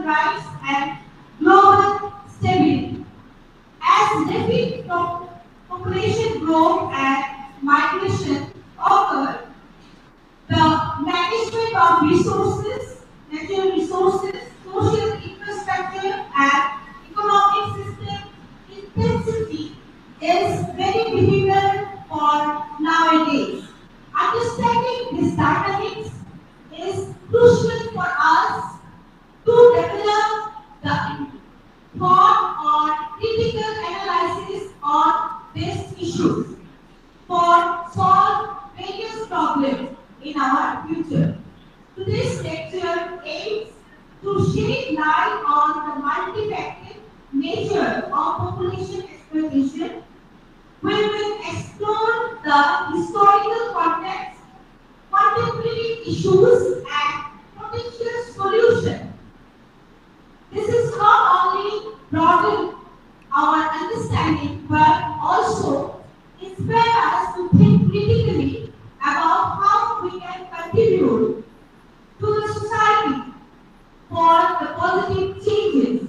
rights and global stability. As rapid population growth and migration occur, the management of resources, natural resources, social infrastructure, and economic system intensity is very difficult for nowadays. Understanding these dynamics is crucial for us to develop the thought or critical analysis on these issues for solve various problems in our future. Today's lecture aims to shed light on the multifaceted nature of population exploitation. We will explore the historical context, contemporary issues, and potential solutions. This is not only broaden our understanding but also inspire us to think critically about how we can contribute to the society for the positive changes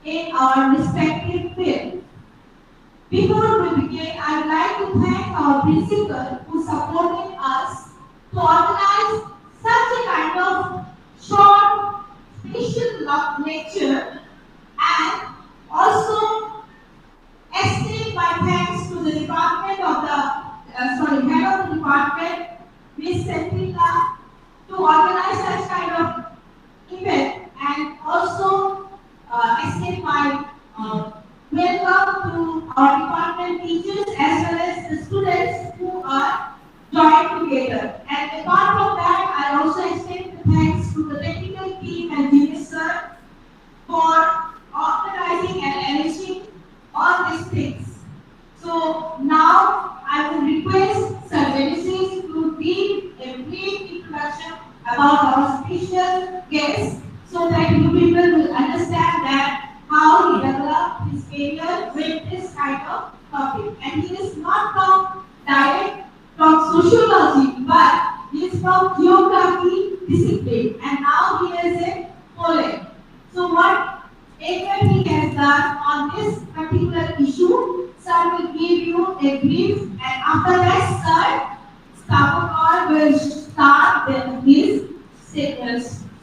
in our respective fields. Before we begin, I would like to thank our principal who supported us to organize such a kind of short special lecture, and also extend my thanks to the department of the head of the department, Ms. Sentrika, to organize such kind of event, and also extend my welcome to our department teachers as well as the students who are joined together. And apart from that, I also extend the thanks to the technical team and Genius sir for organizing and arranging all these things. So now I will request Sir Genesis to give a brief introduction about our special guest so that you people will understand that how he developed his career with this kind of topic. And he is not from direct from sociology, but he is from geography discipline, and now he is in Poland. So what exactly he has done on this particular issue, sir will give you a brief, and after that, sir, Stabak Roy will start his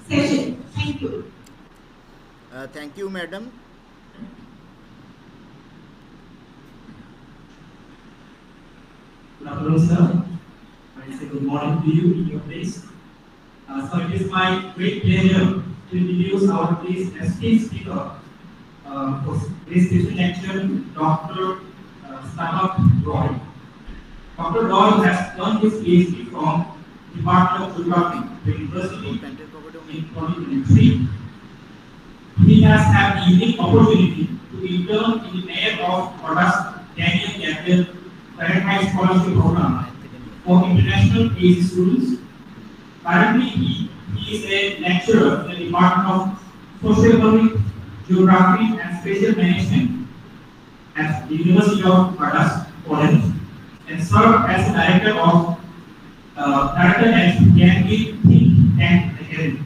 session. Thank you. Thank you, madam. Good afternoon, sir. I say good morning to you in your place. So it is my great pleasure to introduce our today's esteemed speaker for this special lecture, Dr. Stabak Roy. Dr. Roy has earned his PhD from Department of Geography, the University in 2023. He has had the unique opportunity to intern in the mayor of Gdansk, Daniel Gabriel Fahrenheit Scholarship Program for international PhD students. Currently, he is a lecturer in the Department of Socioeconomic Geography and Spatial Management at the University of Gdansk, Poland, and served as the director at Yankee Think Tank Academy.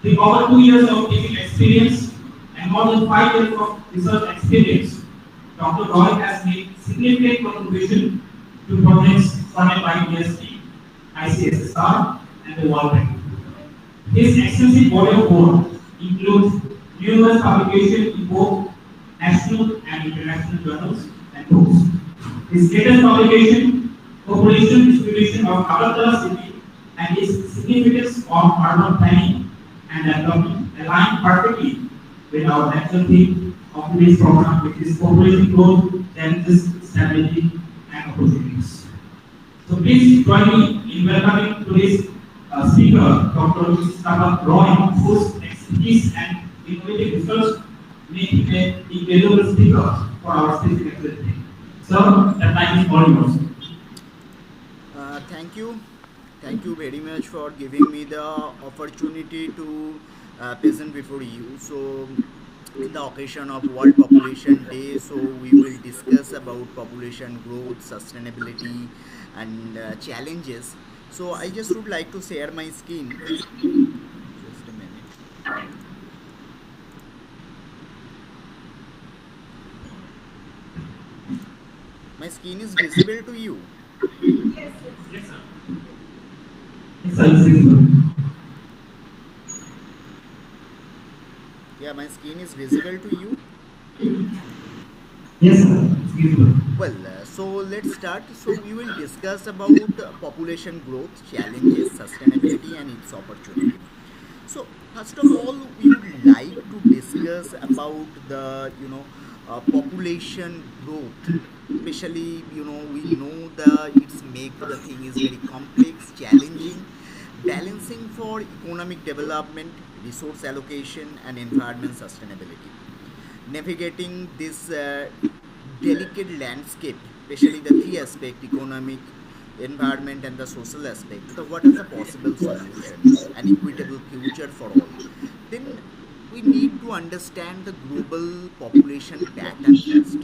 With over 2 years of teaching experience and more than 5 years of research experience, Dr. Roy has made significant contribution to projects funded by IST, ICSSR, and the World Bank. His extensive body of work includes numerous publications in both national and international journals and books. His latest publication, Population Distribution of Agartala City and its Significance on Urban Planning and Development, align perfectly with our natural theme of today's program, which is population growth, challenges, stability, and opportunities. So please join me in welcoming today's speaker, Dr. Stabak Roy, whose expertise and innovative research make him an invaluable speaker for our specific activity. Sir, the time is all yours. Thank you. Thank you very much for giving me the opportunity to present before you. So, in the occasion of World Population Day, so we will discuss about population growth, sustainability, and challenges. So, I just would like to share my screen. Just a minute. skin is visible to you? Yes, yes. Yes, sir. Yes, sir, it's visible. Yeah, my skin is visible to you. Yes, sir, it's visible. Well, so let's start. So we will discuss about population growth, challenges, sustainability, and its opportunity. So first of all, we would like to discuss about the population growth. Especially, we know the its make the thing is very complex, challenging, balancing for economic development, resource allocation, and environment sustainability. Navigating this delicate landscape, especially the three aspect economic, environment, and the social aspect. So, what are the possible solution and equitable future for all? Then we need to understand the global population pattern first.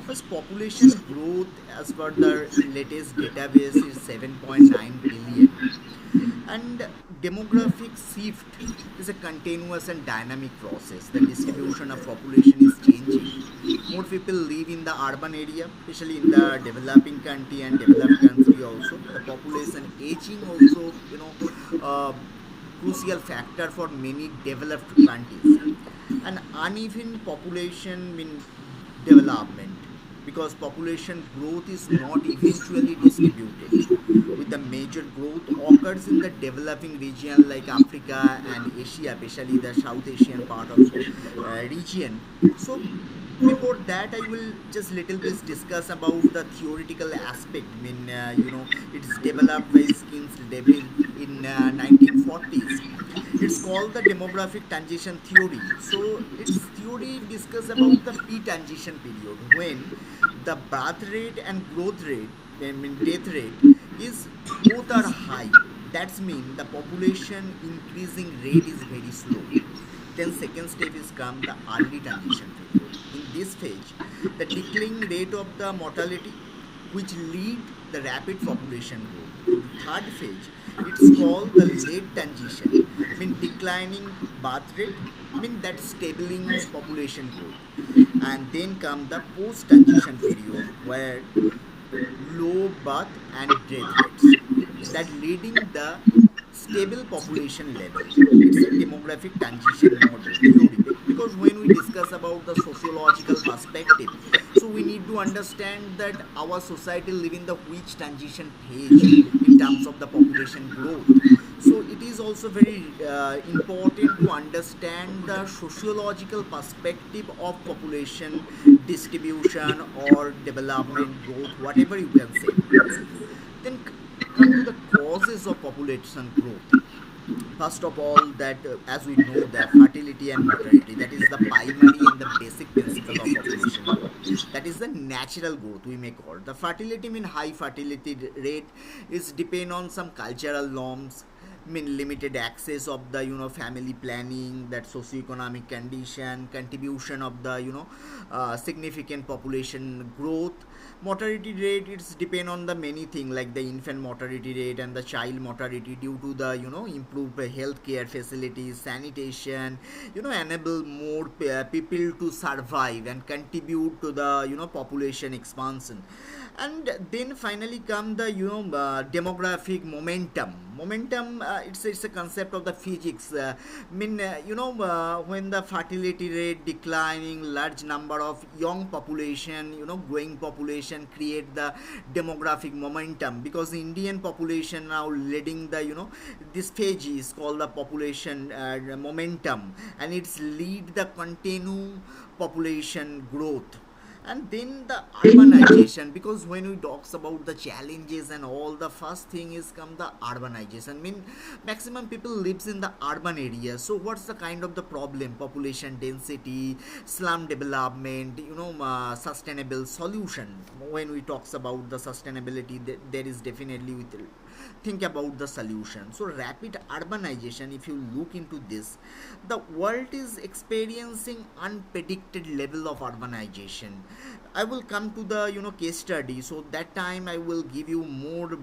First, population growth as per the latest database is 7.9 billion, and demographic shift is a continuous and dynamic process. The distribution of population is changing. More people live in the urban area, especially in the developing country and developed country also. The population aging also, uh, crucial factor for many developed countries. An uneven population mean development, because population growth is not eventually distributed, with the major growth occurs in the developing region like Africa and Asia, especially the South Asian part of region. So before that, I will just little bit discuss about the theoretical aspect. I mean, it's developed by Skins David in 1940s. It's called the demographic transition theory. So its theory discuss about the pre-transition period when the birth rate and growth rate, I mean death rate, is both are high. That's mean the population increasing rate is very slow. Then second step is come the early transition period. In this phase, the declining rate of the mortality, which lead the rapid population growth. In the third phase, it's called the late transition, mean declining birth rate, mean that stabling population growth. And then come the post transition period where low birth and death rates that leading the stable population level. It's a demographic transition model theory, because when we discuss about the sociological perspective, so we need to understand that our society live in the which transition phase in terms of the population growth. So it is also very important to understand the sociological perspective of population distribution or development growth, whatever you can say. Then come to the causes of population growth. First of all, that as we know, the fertility and mortality, that is the primary and the basic principle of population growth. That is the natural growth we may call. The fertility mean high fertility rate is depend on some cultural norms, mean limited access of the family planning, that socioeconomic condition, contribution of the significant population growth. Mortality rate, it's depend on the many thing like the infant mortality rate and the child mortality due to the improved healthcare facilities, sanitation, enable more people to survive and contribute to the population expansion. And then finally come the demographic momentum. It's a concept of the physics. When the fertility rate declining, large number of young population, growing population create the demographic momentum, because the Indian population now leading the this phase is called the population momentum, and it's lead the continue population growth. And then the urbanization, because when we talks about the challenges and all, the first thing is come the urbanization. Maximum people lives in the urban area. So what's the kind of the problem? Population density, slum development, sustainable solution. When we talks about the sustainability, there is definitely with think about the solution. So rapid urbanization, if you look into this, the world is experiencing unpredicted level of urbanization. I will come to the case study, so that time I will give you more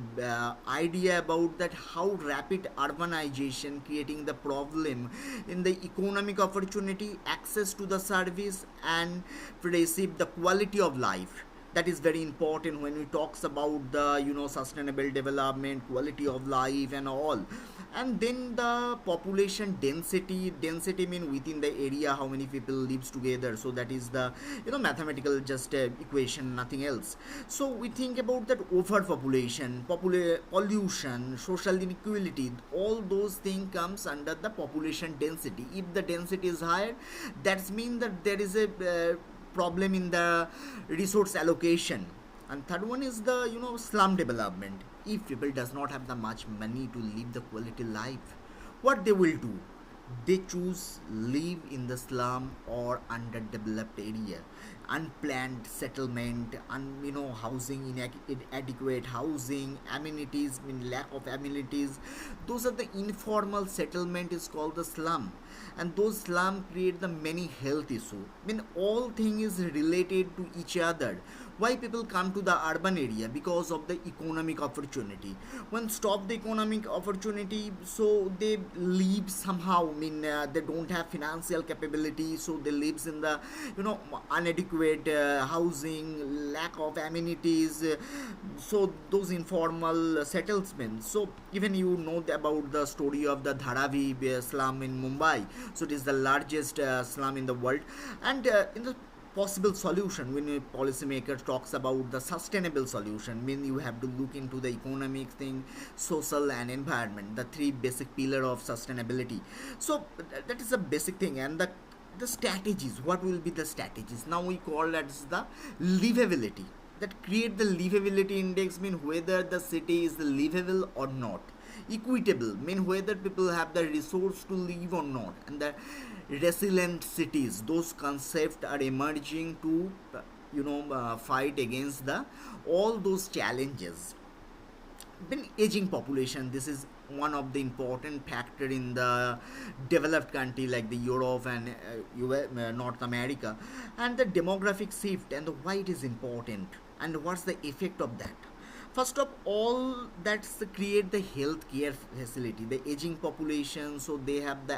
idea about that how rapid urbanization creating the problem in the economic opportunity, access to the service, and receive the quality of life. That is very important when we talks about the sustainable development, quality of life and all. And then the population density mean within the area how many people lives together, so that is the mathematical just equation, nothing else. So we think about that overpopulation, pollution, social inequality, all those things comes under the population density. If the density is higher, that means that there is a problem in the resource allocation. And third one is the slum development. If people does not have the much money to live the quality life, what they will do, they choose live in the slum or underdeveloped area, unplanned settlement, housing, inadequate housing, amenities, lack of amenities. Those are the informal settlement is called the slum, and those slum create the many health issue. All thing is related to each other. Why people come to the urban area? Because of the economic opportunity. When stop the economic opportunity, so they live somehow, they don't have financial capability, so they lives in the inadequate housing, lack of amenities, so those informal settlements. So even about the story of the Dharavi slum in Mumbai. So it is the largest slum in the world. And in the possible solution, when a policymaker talks about the sustainable solution, you have to look into the economic thing, social and environment, the three basic pillar of sustainability. So that is a basic thing. And the strategies, what will be the strategies? Now we call that as the livability, that create the livability index, whether the city is livable or not. Equitable, whether people have the resource to live or not. And the resilient cities, those concepts are emerging to fight against the all those challenges. Then aging population, this is one of the important factor in the developed country like the Europe and North America. And the demographic shift, and why it is important and what's the effect of that. First of all, that's the create the healthcare facility, the aging population, so they have the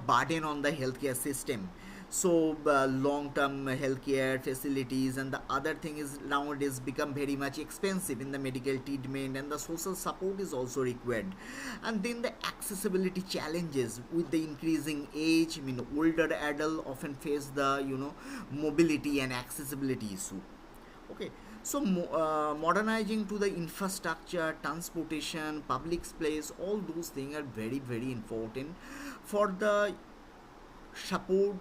burden on the healthcare system. So long term healthcare facilities, and the other thing is nowadays become very much expensive in the medical treatment, and the social support is also required. And then the accessibility challenges with the increasing age, older adult often face the mobility and accessibility issue. Okay, so modernizing to the infrastructure, transportation, public space, all those things are very very important for the support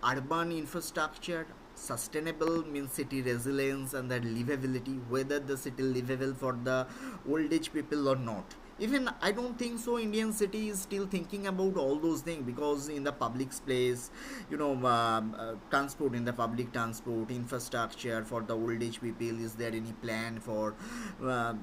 urban infrastructure. Sustainable means city resilience and the livability, whether the city livable for the old age people or not. Even I don't think so Indian city is still thinking about all those things, because in the public space, transport, in the public transport infrastructure for the old age people, is there any plan for uh,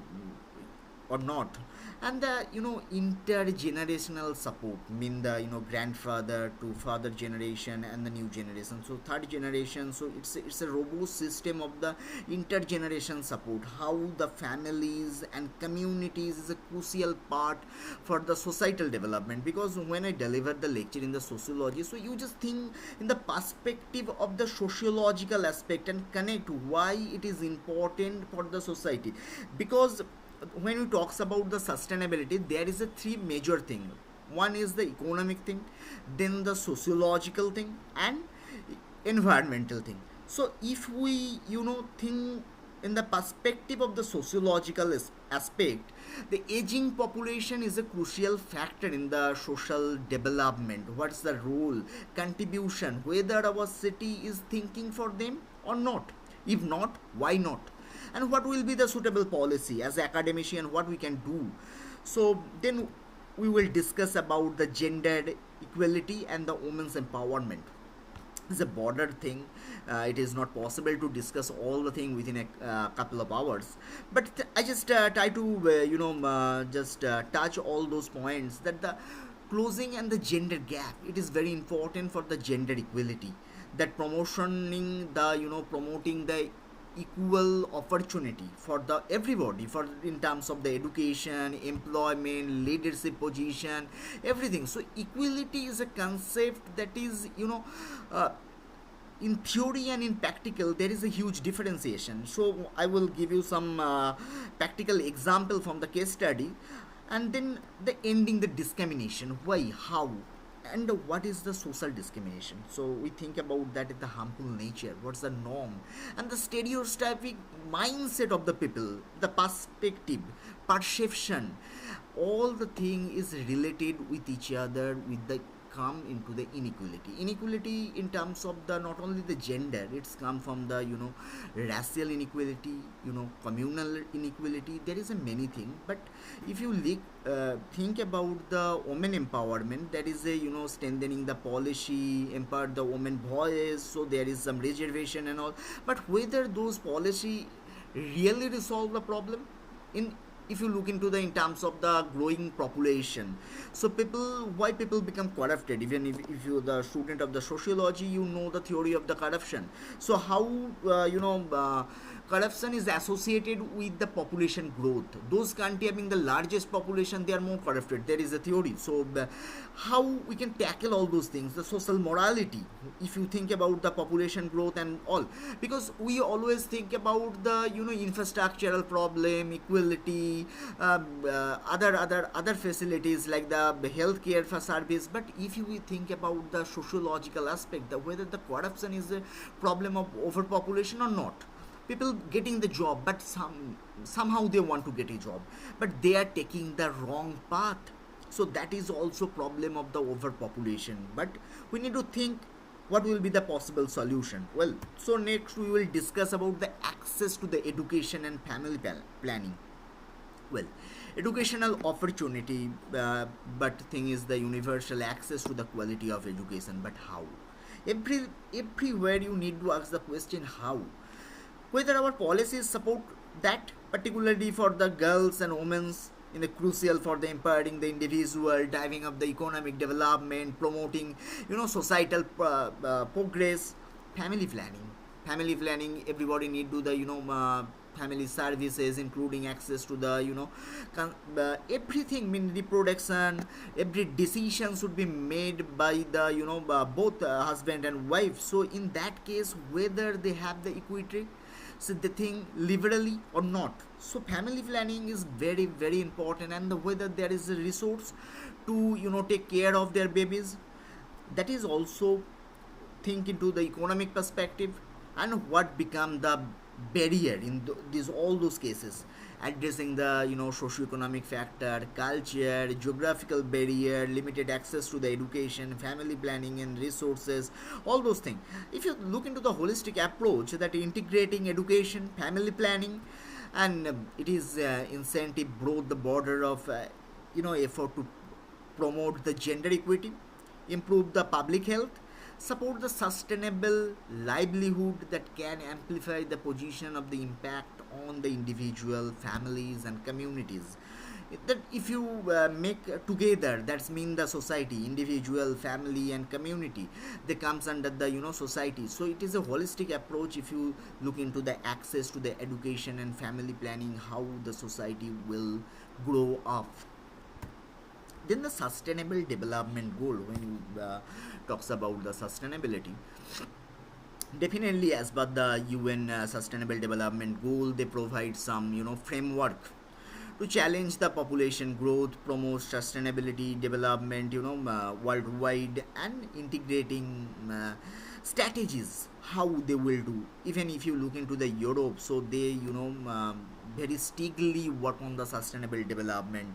or not. And the intergenerational support, the grandfather to father generation and the new generation, so third generation. So it's a robust system of the intergeneration support, how the families and communities is a crucial part for the societal development. Because when I deliver the lecture in the sociology, so you just think in the perspective of the sociological aspect and connect why it is important for the society. Because when we talks about the sustainability, there is a three major thing. One is the economic thing, then the sociological thing, and environmental thing. So if we think in the perspective of the sociological aspect, the aging population is a crucial factor in the social development. What's the role, contribution, whether our city is thinking for them or not? If not, why not? And what will be the suitable policy as academician, what we can do. So then we will discuss about the gender equality and the women's empowerment. It's a broader thing. It is not possible to discuss all the thing within a couple of hours, but I just try to just touch all those points, that the closing and the gender gap, it is very important for the gender equality, that promoting the equal opportunity for the everybody, for in terms of the education, employment, leadership position, everything. So equality is a concept that is uh, in theory and in practical there is a huge differentiation. So I will give you some practical example from the case study, and then the ending the discrimination, why, how, and what is the social discrimination. So we think about that in the harmful nature, what's the norm, and the stereotypic mindset of the people, the perspective, perception, all the thing is related with each other with the come into the inequality in terms of the not only the gender, it's come from the racial inequality, communal inequality, there is a many thing. But if you think about the women empowerment, that is a strengthening the policy, empower the women voice, so there is some reservation and all. But whether those policy really resolve the problem, in if you look into the in terms of the growing population, so people, why people become corrupted, even if you're the student of the sociology, you know the theory of the corruption. So how corruption is associated with the population growth. Those countries having the largest population, they are more corrupted, there is a theory. So how we can tackle all those things, the social morality, if you think about the population growth and all, because we always think about the infrastructural problem, equality, other facilities like the healthcare for service. But if you think about the sociological aspect, the whether the corruption is a problem of overpopulation or not, people getting the job, but somehow they want to get a job, but they are taking the wrong path. So that is also problem of the overpopulation. But we need to think what will be the possible solution. Well, so next we will discuss about the access to the education and family planning. Well, educational opportunity, but thing is the universal access to the quality of education. But how? Everywhere you need to ask the question how. Whether our policies support that, particularly for the girls and women, in the crucial for the empowering the individual, driving up the economic development, promoting societal progress. Family planning, everybody need to the family services, including access to the everything, mean reproduction, every decision should be made by the both husband and wife. So in that case, whether they have the equity, so they think liberally or not. So family planning is very very important, and whether there is a resource to take care of their babies, that is also think into the economic perspective. And what become the barrier in these all those cases, addressing the socio-economic factor, culture, geographical barrier, limited access to the education, family planning and resources, all those things. If you look into the holistic approach, that integrating education, family planning, and it is incentive broad the border of effort to promote the gender equity, improve the public health, support the sustainable livelihood that can amplify the position of the impact on the individual, families and communities. That if you make together, that's mean the society, individual, family and community, they comes under the society. So it is a holistic approach. If you look into the access to the education and family planning, how the society will grow up. Then the sustainable development goal, when you talks about the sustainability, definitely as per the UN sustainable development goal, they provide some framework to challenge the population growth, promote sustainability development worldwide, and integrating strategies how they will do. Even if you look into the Europe, so they very strictly work on the sustainable development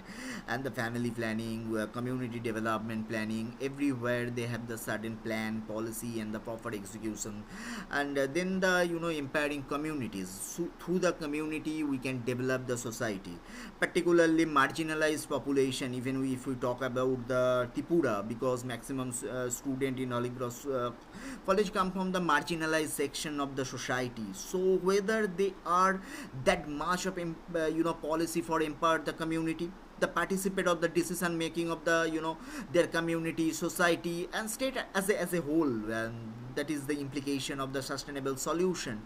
and the family planning, community development planning. Everywhere they have the certain plan, policy and the proper execution. And then the empowering communities, so through the community we can develop the society, particularly marginalized population. Even if we talk about the Tripura, because maximum student in Aligarh college come from the marginalized section of the society. So whether they are that much of policy for empower the community, the participate of the decision making of the their community, society and state as a whole, and that is the implication of the sustainable solution.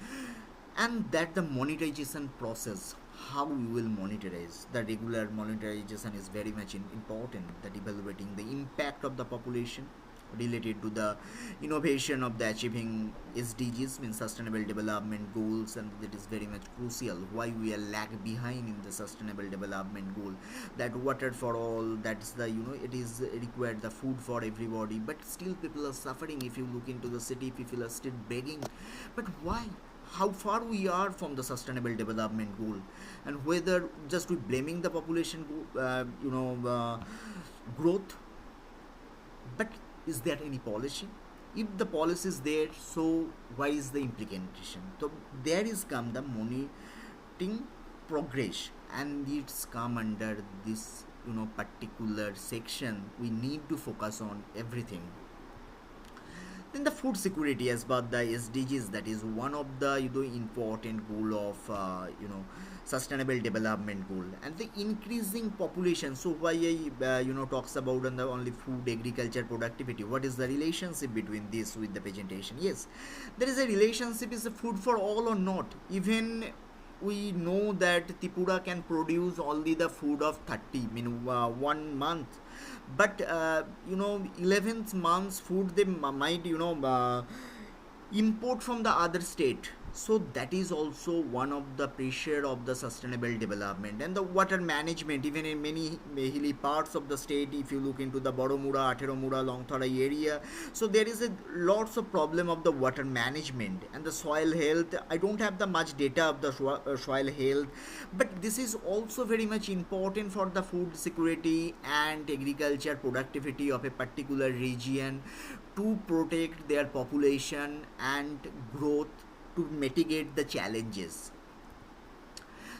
And that the monetization process, how we will monetize, the regular monetization is very much important, that evaluating the impact of the population, related to the innovation of the achieving SDGs, means sustainable development goals, and that is very much crucial. Why we are lag behind in the sustainable development goal? That water for all, that's the it is required the food for everybody, but still people are suffering. If you look into the city, people are still begging. But why? How far we are from the sustainable development goal, and whether just we blaming the population growth, but is there any policy? If the policy is there, so why is the implementation? So there is come the monitoring progress, and it's come under this particular section. We need to focus on everything. Then the food security as per the SDGs, that is one of the important goal of sustainable development goal, and the increasing population. So why I talks about on the only food, agriculture, productivity. What is the relationship between this with the presentation? Yes, there is a relationship. Is the food for all or not? Even we know that Tripura can produce only the food of 30, mean 1 month, but 11th month's food they might import from the other state. So that is also one of the pressure of the sustainable development. And the water management, even in many hilly parts of the state, if you look into the Boromura, Ateromura, Longtharai area, so there is a lots of problem of the water management and the soil health. I don't have the much data of the soil health, but this is also very much important for the food security and agriculture productivity of a particular region, to protect their population and growth, to mitigate the challenges.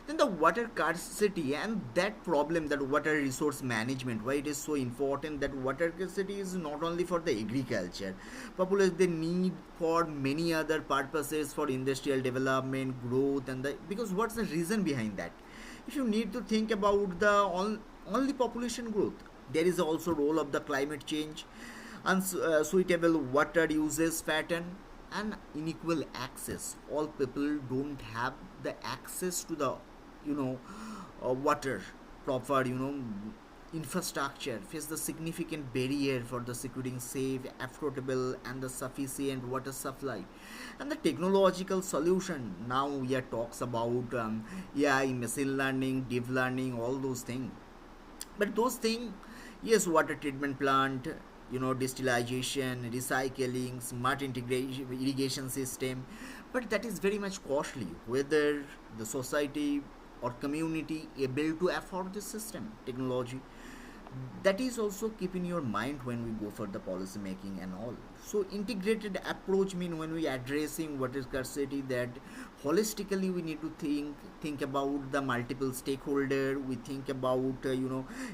Then the water scarcity and that problem, that water resource management, why it is so important, that water scarcity is not only for the agriculture, population they need for many other purposes, for industrial development, growth, and the, because what's the reason behind that? If you need to think about the only population growth, there is also role of the climate change, unsuitable water uses pattern, and unequal access. All people don't have the access to the water, proper infrastructure, face the significant barrier for the securing safe, affordable, and the sufficient water supply. And the technological solution, now we are talks about AI, machine learning, deep learning, all those things. But those things, yes, water treatment plant, distillation, recycling, smart integration, irrigation system, but that is very much costly. Whether the society or community able to afford this system technology, that is also keep in your mind when we go for the policy making and all. So integrated approach mean when we addressing water scarcity, that holistically we need to think about the multiple stakeholder. We think about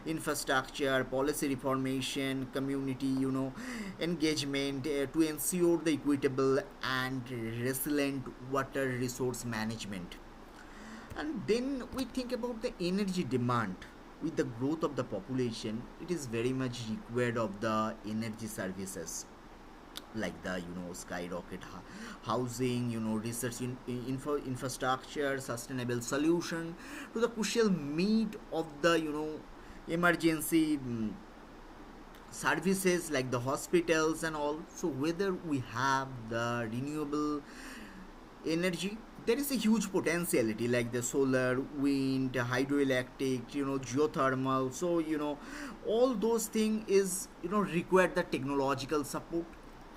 infrastructure, policy reformation, community engagement, to ensure the equitable and resilient water resource management. And then we think about the energy demand. With the growth of the population, it is very much required of the energy services, like the skyrocket housing, research infrastructure, sustainable solution to the crucial need of the emergency services like the hospitals and all. So whether we have the renewable energy, there is a huge potentiality like the solar, wind, hydroelectric, geothermal. So all those things is require the technological support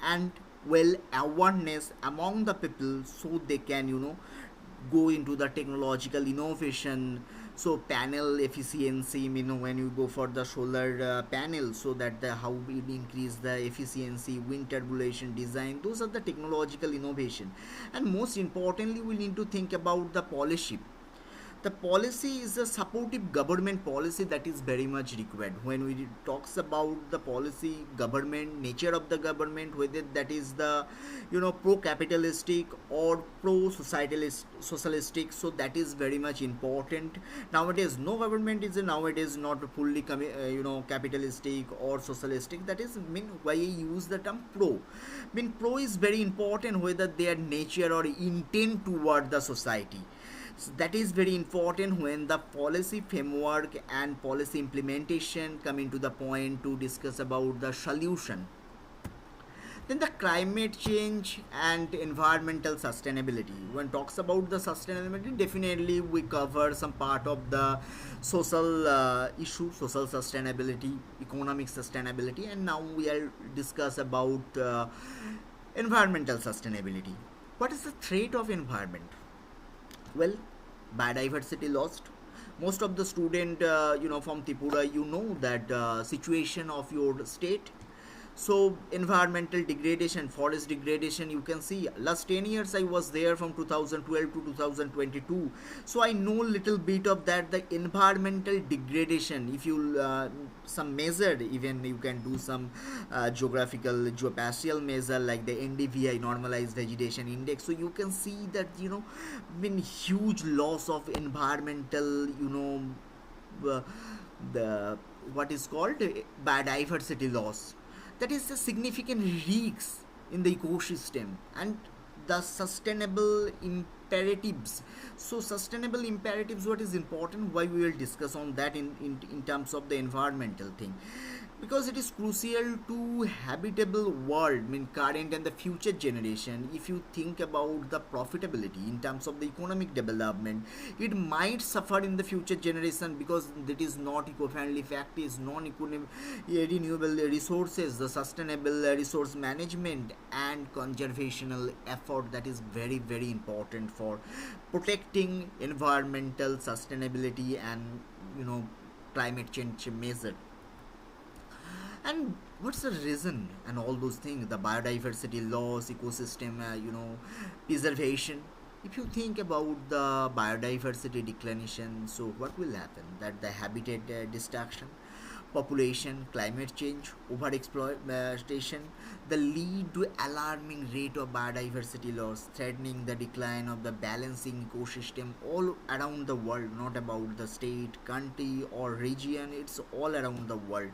and well awareness among the people, so they can go into the technological innovation. So panel efficiency, when you go for the solar panel, so that the how we increase the efficiency, wind turbulation design, those are the technological innovation. And most importantly, we need to think about the policy. The policy is a supportive government policy, that is very much required. When we talks about the policy, government, nature of the government, whether that is the pro capitalistic or pro socialistic, so that is very much important. Nowadays no government is nowadays not fully capitalistic or socialistic. That is mean why I use the term pro. Pro is very important, whether their nature or intent toward the society. So that is very important when the policy framework and policy implementation come into the point to discuss about the solution. Then the climate change and environmental sustainability. When talks about the sustainability, definitely we cover some part of the social issue, social sustainability, economic sustainability, and now we'll discuss about environmental sustainability. What is the threat of environment? Well, biodiversity lost. Most of the student from Tripura, you know that situation of your state. So environmental degradation, forest degradation, you can see last 10 years I was there from 2012 to 2022, so I know little bit of that, the environmental degradation. If you some measured, even you can do some geographical geospatial measure like the NDVI, normalized vegetation index, so you can see that been huge loss of environmental, uh, the what is called biodiversity loss. That is a significant risks in the ecosystem and the sustainable imperatives. So sustainable imperatives, what is important, why we will discuss on that in terms of the environmental thing, because it is crucial to habitable world, mean current and the future generation. If you think about the profitability in terms of the economic development, it might suffer in the future generation because that is not eco-friendly factors, non-renewable resources, the sustainable resource management and conservational effort, that is very very important for protecting environmental sustainability and climate change measure. And what's the reason and all those things, the biodiversity loss, ecosystem preservation. If you think about the biodiversity declination, so what will happen, that the habitat destruction, population, climate change, overexploitation, the lead to alarming rate of biodiversity loss, threatening the decline of the balancing ecosystem all around the world, not about the state, country or region, it's all around the world.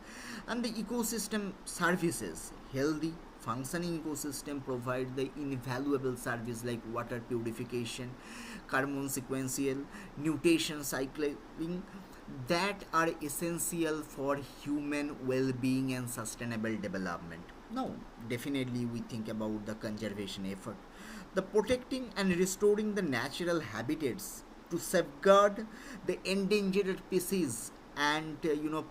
And the ecosystem services, healthy functioning ecosystem provide the invaluable service like water purification, carbon sequential, nutrition cycling, that are essential for human well-being and sustainable development. Now, definitely we think about the conservation effort, the protecting and restoring the natural habitats to safeguard the endangered species and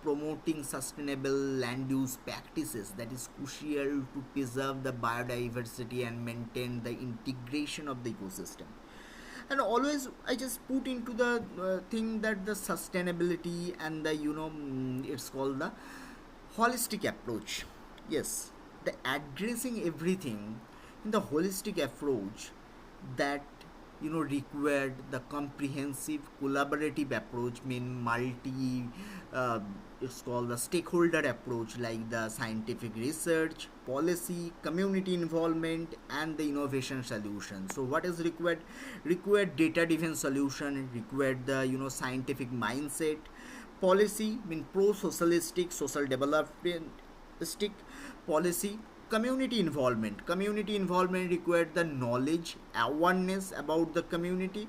promoting sustainable land use practices, that is crucial to preserve the biodiversity and maintain the integration of the ecosystem. And always I just put into the thing that the sustainability and the it's called the holistic approach. Yes, the addressing everything in the holistic approach, that required the comprehensive collaborative approach, mean multi uh, it's called the stakeholder approach, like the scientific research, policy, community involvement and the innovation solution. So what is required? Required data driven solution, required the scientific mindset, policy mean pro socialistic, social development stick policy, community involvement required the knowledge, awareness about the community,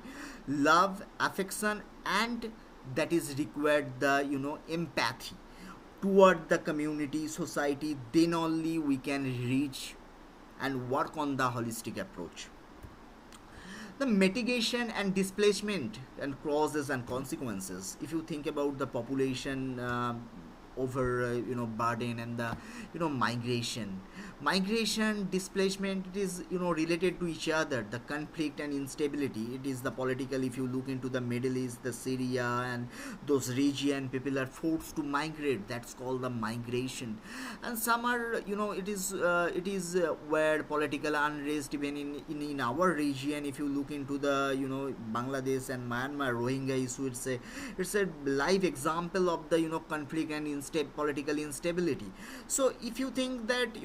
love, affection and that is required the empathy toward the community society, then only we can reach and work on the holistic approach. The mitigation and displacement and causes and consequences. If you think about the population over burden and the migration displacement, it is related to each other, the conflict and instability, it is the political. If you look into the Middle East, the Syria and those region, people are forced to migrate, that's called the migration. And some are where political unrest, even in our region. If you look into the Bangladesh and Myanmar Rohingya issue, it's a live example of the conflict and political instability. So if you think that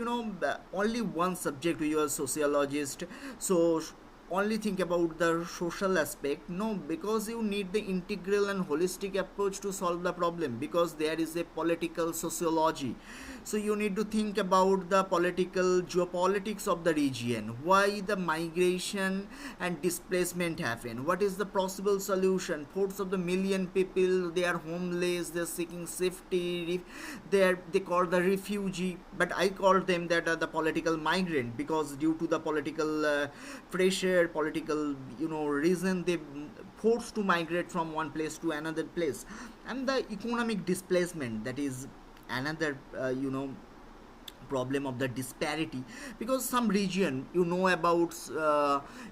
only one subject, you are a sociologist, so only think about the social aspect. No, because you need the integral and holistic approach to solve the problem, because there is a political sociology. So you need to think about the political geopolitics of the region, why the migration and displacement happen, what is the possible solution. Fourths of the million people, they are homeless, they are seeking safety, they call the refugee, but I call them that are the political migrant, because due to the political pressure, political reason, they forced to migrate from one place to another place. And the economic displacement, that is another problem of the disparity, because some region about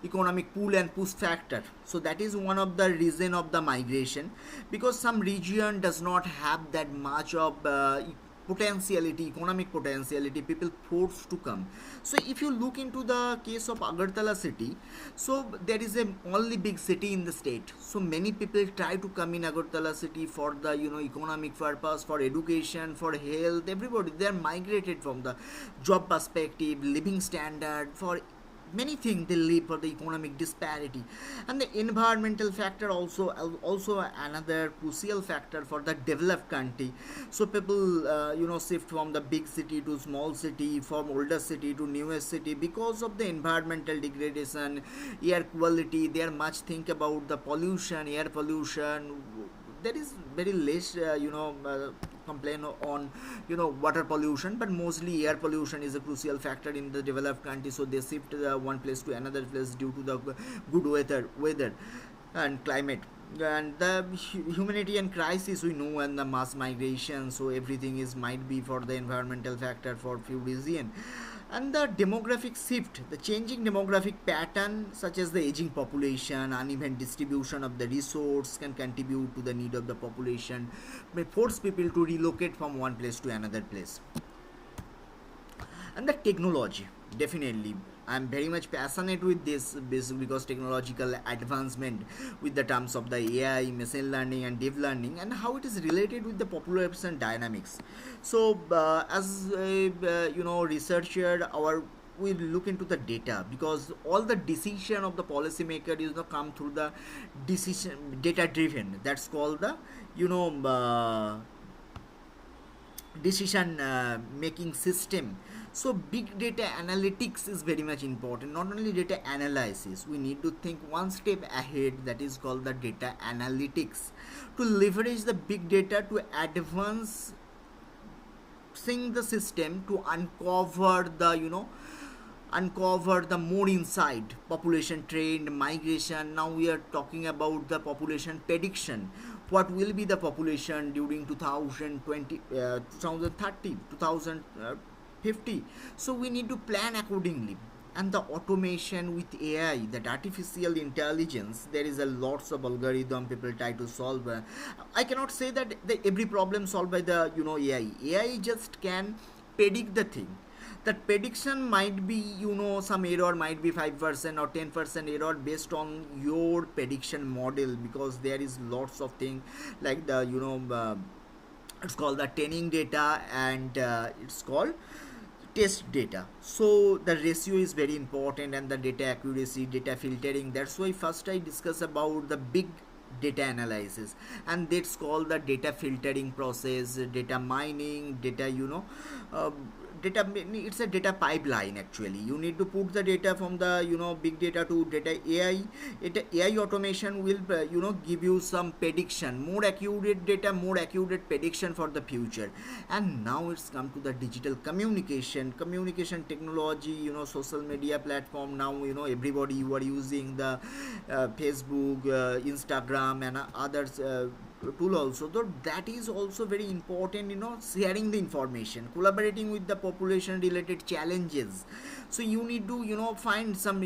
economic pull and push factor. So that is one of the reason of the migration, because some region does not have that much of potentiality, economic potentiality, people forced to come. So if you look into the case of Agartala city, so there is a only big city in the state, so many people try to come in Agartala city for the economic purpose, for education, for health. Everybody, they are migrated from the job perspective, living standard, for many things they live, for the economic disparity. And the environmental factor also another crucial factor for the developed country. So people shift from the big city to small city, from older city to newest city, because of the environmental degradation, air quality. They are much think about the pollution, air pollution. There is very less complain on water pollution, but mostly air pollution is a crucial factor in the developed country. So they shift one place to another place due to the good weather and climate. And the humanitarian crisis we know, and the mass migration, so everything is might be for the environmental factor for few reasons. And the demographic shift, the changing demographic pattern, such as the aging population, uneven distribution of the resource, can contribute to the need of the population, may force people to relocate from one place to another place. And the technology, definitely I'm very much passionate with this because technological advancement with the terms of the AI, machine learning and deep learning, and how it is related with the population dynamics. So as a researcher, our we look into the data, because all the decision of the policymaker is not come through the decision data driven. That's called the decision making system. So big data analytics is very much important. Not only data analysis, we need to think one step ahead, that is called the data analytics, to leverage the big data to advance the system to uncover the more inside population trend, migration. Now we are talking about the population prediction. What will be the population during 2020, 2030, 2050? So we need to plan accordingly. And the automation with AI, that artificial intelligence, there is a lots of algorithm people try to solve. I cannot say that every problem solved by the AI. AI just can predict the thing. That prediction might be some error might be 5% or 10% error based on your prediction model, because there is lots of things like the it's called the training data, and it's called test data. So the ratio is very important, and the data accuracy, data filtering. That's why first I discuss about the big data analysis, and that's called the data filtering process, data mining, data data, it's a data pipeline. Actually, you need to put the data from the big data to data AI. AI automation will give you some prediction, more accurate data, more accurate prediction for the future. And now it's come to the digital communication technology, social media platform. Now everybody, you are using the Facebook, Instagram and others tool also. Though that is also very important, sharing the information, collaborating with the population related challenges. So you need to find some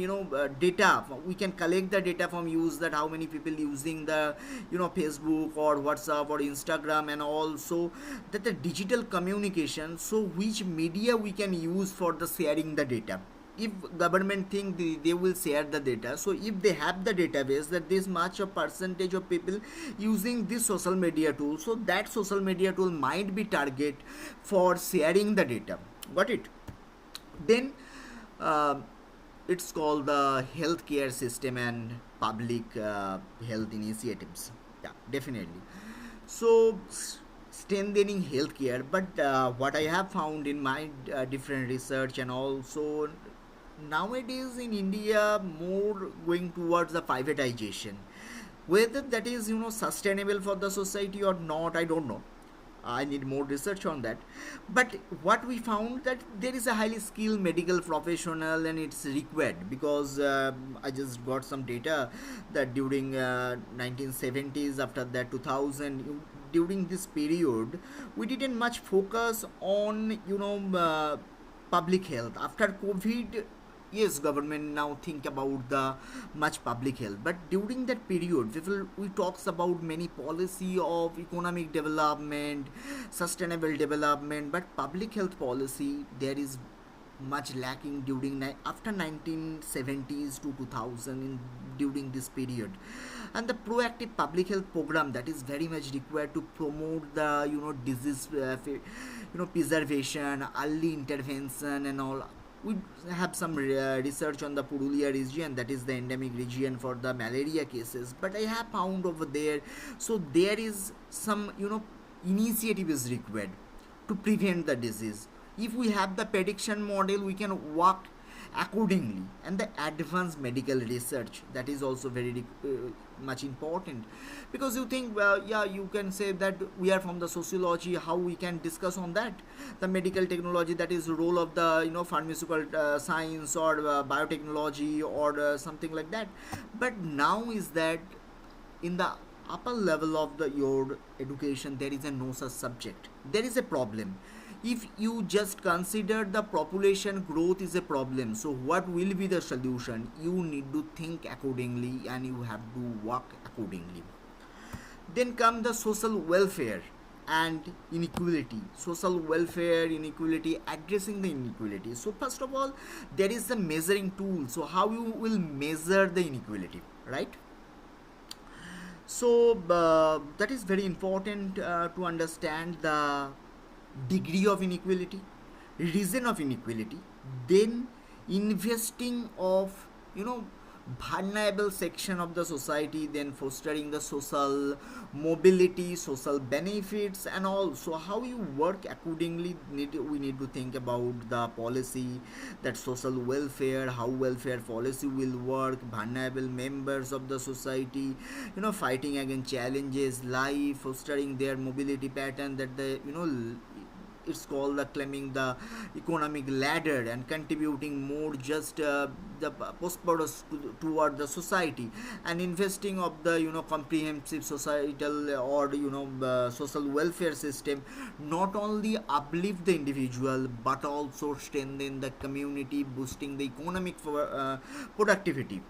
data. We can collect the data from use, that how many people using the Facebook or WhatsApp or Instagram, and also that the digital communication. So which media we can use for the sharing the data. If government think they will share the data, so if they have the database that this much of percentage of people using this social media tool, so that social media tool might be target for sharing the data. Got it? Then It's called the healthcare system and public health initiatives. Yeah, definitely. So, strengthening healthcare, but what I have found in my different research, and also nowadays in India, more going towards the privatization. Whether that is, sustainable for the society or not, I don't know. I need more research on that. But what we found that there is a highly skilled medical professional and it's required, because I just got some data that during 1970s, after that 2000, during this period, we didn't much focus on public health. After COVID, yes, government now think about the much public health, but during that period we talks about many policy of economic development, sustainable development, but public health policy there is much lacking during after 1970s to 2000, during this period. And the proactive public health program that is very much required to promote the disease preservation, early intervention and all. We have some research on the Purulia region, that is the endemic region for the malaria cases, but I have found over there, so there is some initiative is required to prevent the disease. If we have the prediction model, we can work accordingly. And the advanced medical research, that is also very much important, because you think, yeah, you can say that we are from the sociology, how we can discuss on that, the medical technology, that is role of the pharmaceutical science or biotechnology or something like that. But now is that in the upper level of your education there is a no such subject. There is a problem. If you just consider the population growth is a problem, so what will be the solution? You need to think accordingly and you have to work accordingly. Then come the social welfare and inequality. Social welfare, inequality, addressing the inequality. So first of all, there is the measuring tool. So how you will measure the inequality, right? So that is very important to understand the degree of inequality, reason of inequality, then investing of vulnerable section of the society, then fostering the social mobility, social benefits and all. So how you work accordingly, we need to think about the policy, that social welfare, how welfare policy will work, vulnerable members of the society, fighting against challenges, life, fostering their mobility pattern, that the it's called the climbing the economic ladder and contributing more just the prosperous toward the society, and investing of the comprehensive societal or social welfare system, not only uplift the individual but also strengthen the community, boosting the economic productivity.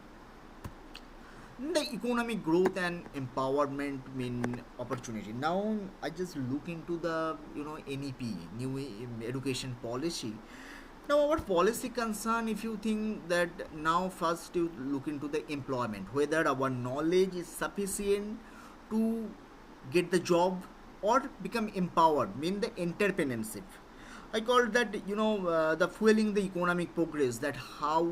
The economic growth and empowerment mean opportunity. Now I just look into the NEP, new education policy. Now our policy concern, if you think that, now first you look into the employment, whether our knowledge is sufficient to get the job or become empowered, mean the entrepreneurship. I call that the fueling the economic progress, that how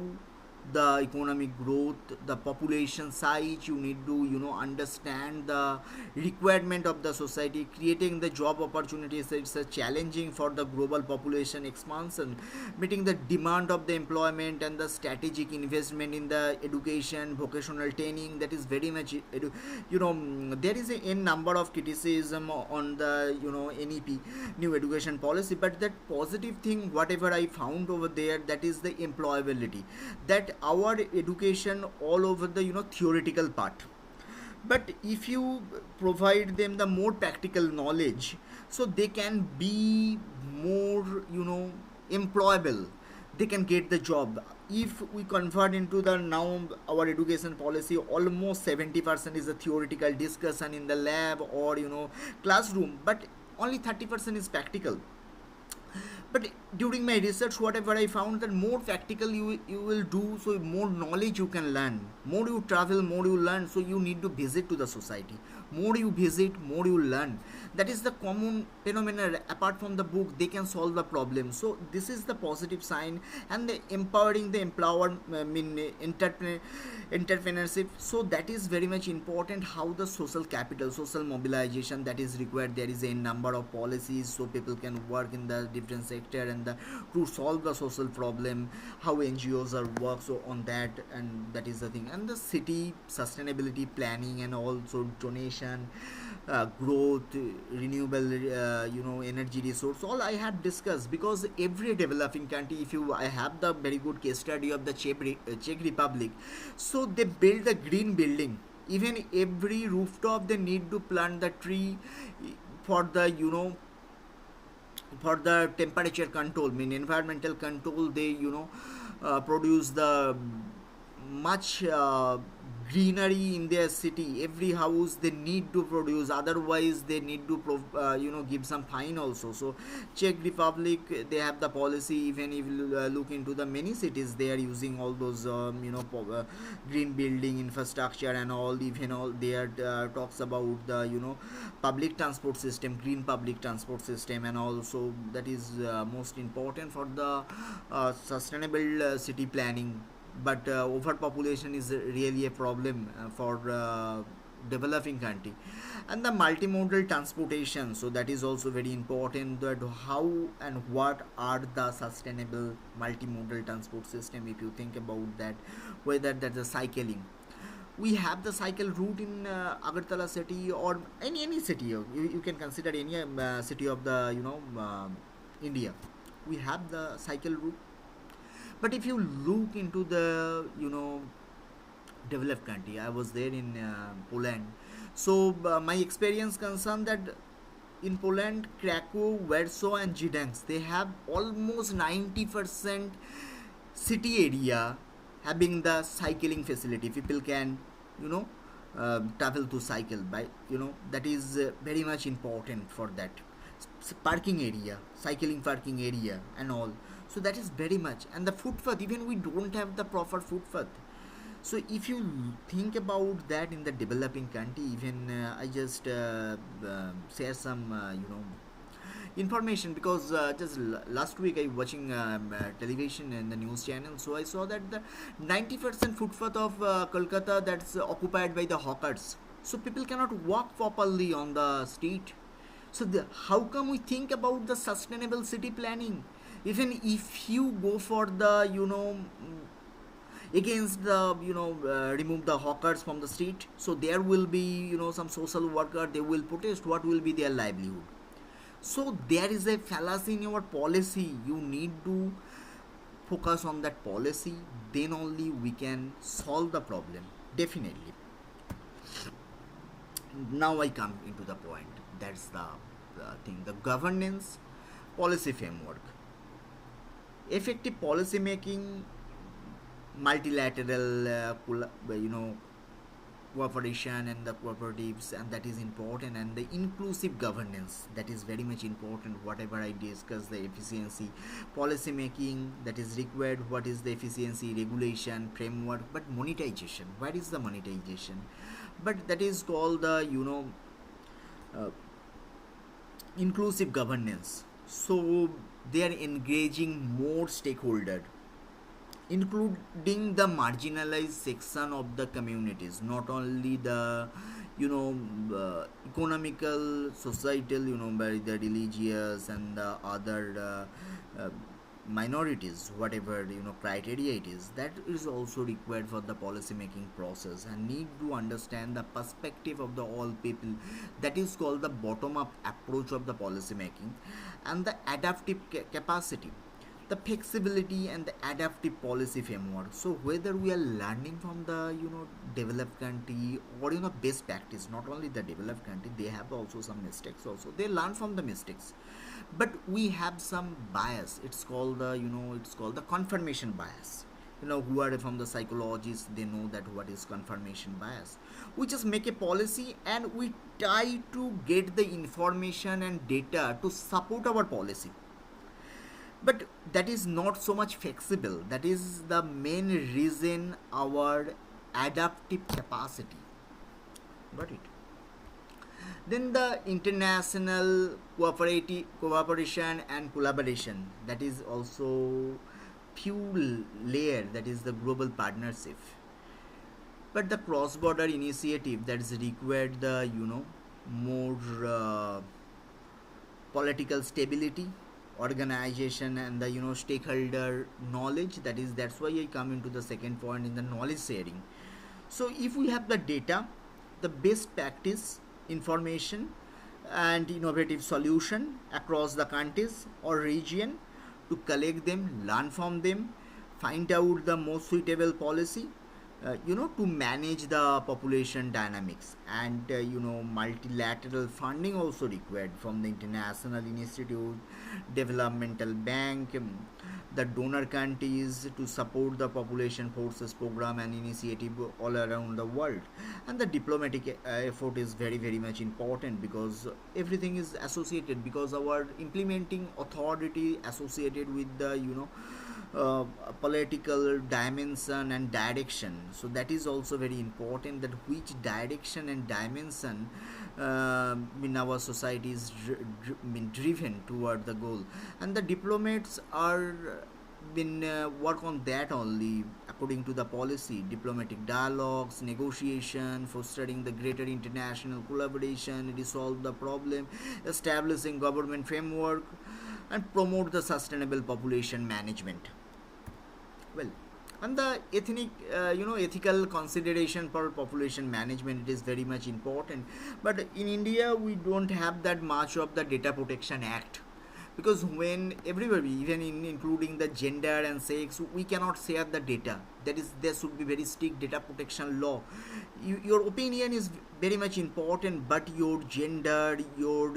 the economic growth, the population size, you need to understand the requirement of the society, creating the job opportunities. It's a challenging for the global population expansion, meeting the demand of the employment and the strategic investment in the education, vocational training, that is very much there is a n number of criticism on the NEP, new education policy, but that positive thing whatever I found over there, that is the employability, that our education all over the theoretical part, but if you provide them the more practical knowledge, so they can be more employable, they can get the job. If we convert into the now our education policy, almost 70% is a theoretical discussion in the lab or classroom, but only 30% is practical. But during my research whatever I found, that more practical you will do, so more knowledge you can learn, more you travel, more you learn, so you need to visit to the society, more you visit, more you learn. That is the common phenomenon. Apart from the book, they can solve the problem. So this is the positive sign. And the empowering the empower entrepreneurship, so that is very much important. How the social capital, social mobilization that is required, there is a number of policies so people can work in the different sector and to solve the social problem, how NGOs are work so on that. And that is the thing. And the city sustainability planning and also donation, growth, renewable energy resource, all I have discussed. Because every developing country, if you I have the very good case study of the Czech Republic. So they build a green building. Even every rooftop they need to plant the tree for the for the temperature control, mean environmental control. They produce the much greenery in their city. Every house they need to produce, otherwise they need to give some fine also. So Czech Republic, they have the policy. Even if you look into the many cities, they are using all those green building infrastructure and all. Even all they are talks about the public transport system, green public transport system. And also that is most important for the sustainable city planning. But overpopulation is really a problem for developing country. And the multimodal transportation, so that is also very important, that how and what are the sustainable multimodal transport system. If you think about that, whether that's the cycling, we have the cycle route in Agartala city, or any city. You can consider any city of the India. We have the cycle route. But if you look into the developed country, I was there in Poland. So my experience concerned that in Poland, Krakow, Warsaw and Gdansk, they have almost 90% city area having the cycling facility. People can travel to cycle by that is very much important for that. Parking area, cycling parking area and all. So that is very much. And the footpath, even we don't have the proper footpath. So if you think about that in the developing country, even I just share some information. Because just last week I watching television and the news channel. So I saw that the 90% footpath of Kolkata, that's occupied by the hawkers. So people cannot walk properly on the street. So how come we think about the sustainable city planning? Even if you go for the against the remove the hawkers from the street, so there will be some social worker, they will protest. What will be their livelihood? So there is a fallacy in your policy. You need to focus on that policy, then only we can solve the problem, definitely. Now I come into the point. That's the thing, the governance policy framework. Effective policy making, multilateral cooperation and the cooperatives, and that is important. And the inclusive governance, that is very much important. Whatever I discuss, the efficiency policy making that is required, what is the efficiency regulation framework. But monetization, what is the monetization? But that is called the uh, inclusive governance. So they are engaging more stakeholder, including the marginalized section of the communities, not only the economical, societal, by the religious and the other minorities, whatever criteria it is. That is also required for the policy making process, and need to understand the perspective of the all people. That is called the bottom up approach of the policy making. And the adaptive capacity, the flexibility and the adaptive policy framework. So whether we are learning from the developed country, or best practice, not only the developed country, they have also some mistakes also, they learn from the mistakes. But we have some bias. It's called the it's called the confirmation bias. Who are from the psychologists, they know that what is confirmation bias. We just make a policy and we try to get the information and data to support our policy, but that is not so much flexible. That is the main reason, our adaptive capacity. Got it? Then the international cooperation and collaboration, that is also few layer, that is the global partnership. But the cross border initiative that is required the more political stability, organization, and the stakeholder knowledge. That's why I come into the second point in the knowledge sharing. So if we have the data, the best practice, information, and innovative solution across the countries or region, to collect them, learn from them, find out the most suitable policy, to manage the population dynamics. And multilateral funding also required from the international institute, developmental bank, the donor countries, to support the population forces program and initiative all around the world. And the diplomatic effort is very very much important, because everything is associated, because our implementing authority associated with the uh, political dimension and direction. So that is also very important, that which direction and dimension in our society is driven toward the goal. And the diplomats are been work on that only, according to the policy, diplomatic dialogues, negotiation, fostering the greater international collaboration, resolve the problem, establishing government framework, and promote the sustainable population management. Well, and the ethical consideration for population management, it is very much important. But in India we don't have that much of the data protection act, because when everybody, even including the gender and sex, we cannot share the data. That is, there should be very strict data protection law. Your opinion is very much important, but your gender, your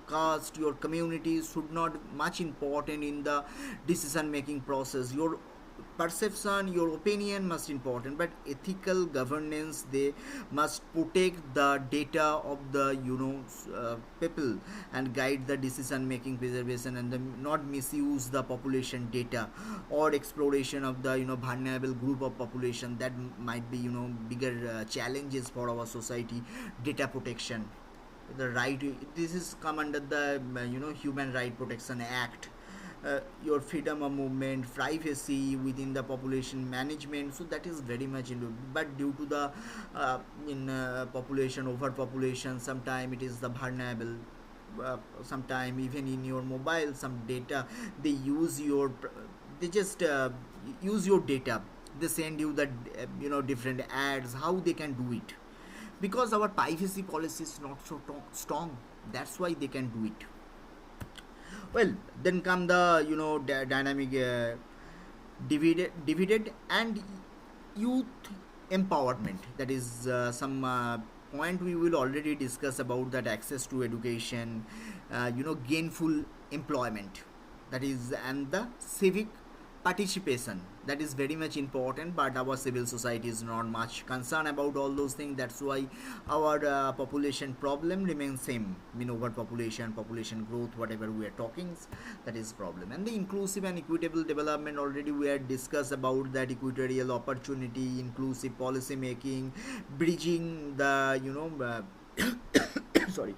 caste, your community should not much important in the decision making process. Your perception, your opinion must important, but ethical governance, they must protect the data of the people, and guide the decision making preservation, and the, not misuse the population data, or exploration of the vulnerable group of population. That might be bigger challenges for our society. Data protection, the right, this is come under the human right protection act. Your freedom of movement, privacy within the population management, so that is very much into. But due to the in population overpopulation, sometime it is the vulnerable. Sometime even in your mobile, some data, they use your, they just use your data. They send you the different ads. How they can do it? Because our privacy policy is not so strong. That's why they can do it. Well, then come the dynamic divided and youth empowerment. That is some point we will already discuss about, that access to education, gainful employment, that is, and the civic participation, that is very much important. But our civil society is not much concerned about all those things. That's why our population problem remains same. Overpopulation, population growth, whatever we are talking, that is problem. And the inclusive and equitable development, already we had discussed about that, equatorial opportunity, inclusive policy making, bridging the sorry,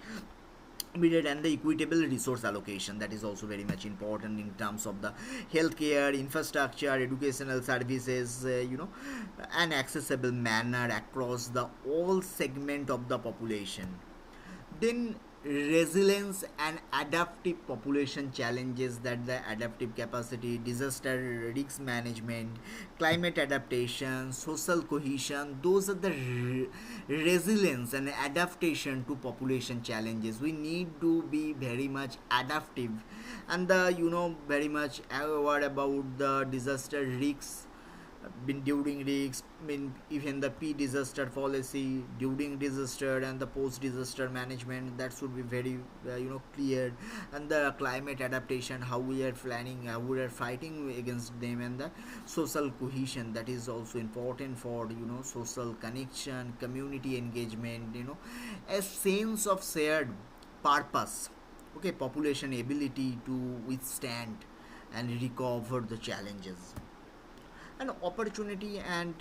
and the equitable resource allocation, that is also very much important in terms of the healthcare, infrastructure, educational services, an accessible manner across the all segment of the population. Then resilience and adaptive population challenges, that the adaptive capacity, disaster risk management, climate adaptation, social cohesion, those are the resilience and adaptation to population challenges. We need to be very much adaptive, and the very much aware about the disaster risks, been during risks, even the pre-disaster policy, during disaster, and the post-disaster management, that should be very clear. And the climate adaptation, how we are planning, how we are fighting against them. And the social cohesion, that is also important for social connection, community engagement, a sense of shared purpose. Okay, population ability to withstand and recover the challenges, and opportunity and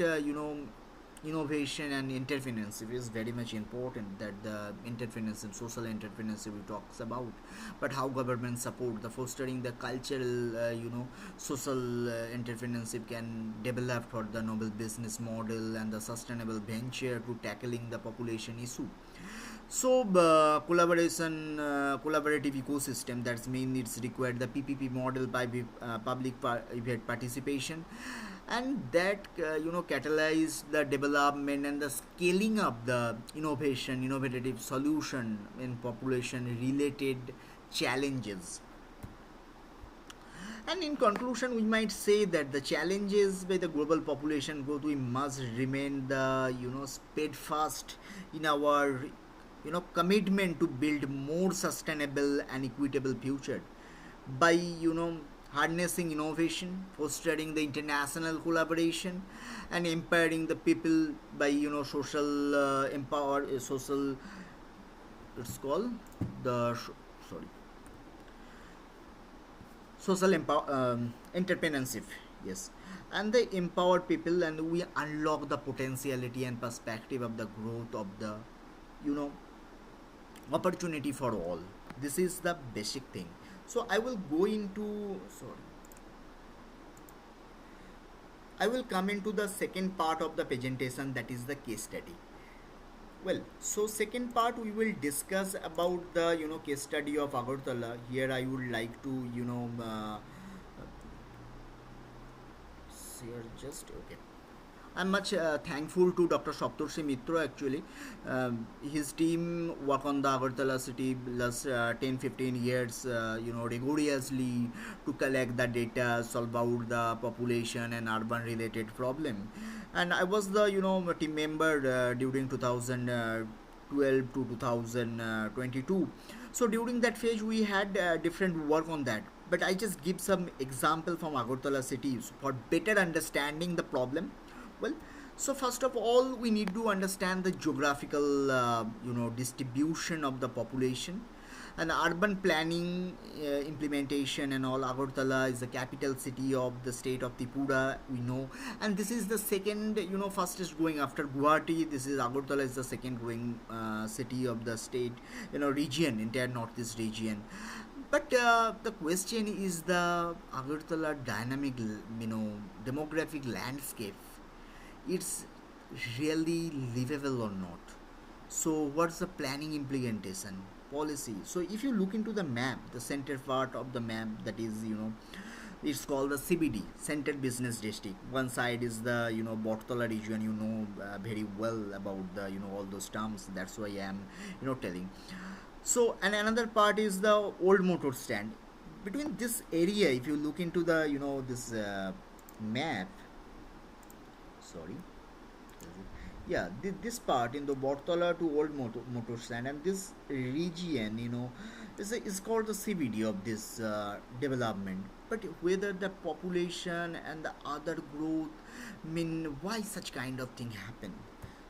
innovation and entrepreneurship is very much important, that the entrepreneurship, social entrepreneurship we talks about, but how government support the fostering the cultural social entrepreneurship can develop for the noble business model and the sustainable venture to tackling the population issue. So collaborative ecosystem, that's mean it's required the PPP model by private participation, and that catalyze the development and the scaling up the innovative solution in population related challenges. And in conclusion, we might say that the challenges by the global population growth, we must remain the steadfast in our commitment to build more sustainable and equitable future by harnessing innovation, fostering the international collaboration, and empowering the people by social empower social, it's called the sorry, social entrepreneurship, yes, and they empower people, and we unlock the potentiality and perspective of the growth of the you know opportunity for all. This is the basic thing. So I will go into, sorry, I will come into the second part of the presentation, that is the case study. Well, so second part we will discuss about the case study of Agartala. Here I would like to share just okay. I'm much thankful to Dr. Saptarshi Mitra actually. His team work on the Agartala city last 10-15 years, rigorously to collect the data, solve out the population and urban related problem. And I was the team member during 2012 to 2022. So during that phase we had different work on that. But I just give some example from Agartala city for better understanding the problem. Well, so first of all, we need to understand the geographical, distribution of the population and urban planning implementation and all. Agartala is the capital city of the state of Tripura, we know, and this is the second, fastest growing after Guwahati. This is Agartala is the second growing city of the state, region, entire northeast region. But the question is the Agartala dynamic, demographic landscape, it's really livable or not. So what's the planning implementation policy? So if you look into the map, the center part of the map, that is it's called the CBD, Central Business District. One side is the Bortola region, very well about the all those terms, that's why I am telling. So and another part is the old motor stand. Between this area, if you look into the this map, sorry, yeah, this part in the Bortola to old motor stand, and this region is called the CBD of this development. But whether the population and the other growth, mean why such kind of thing happen.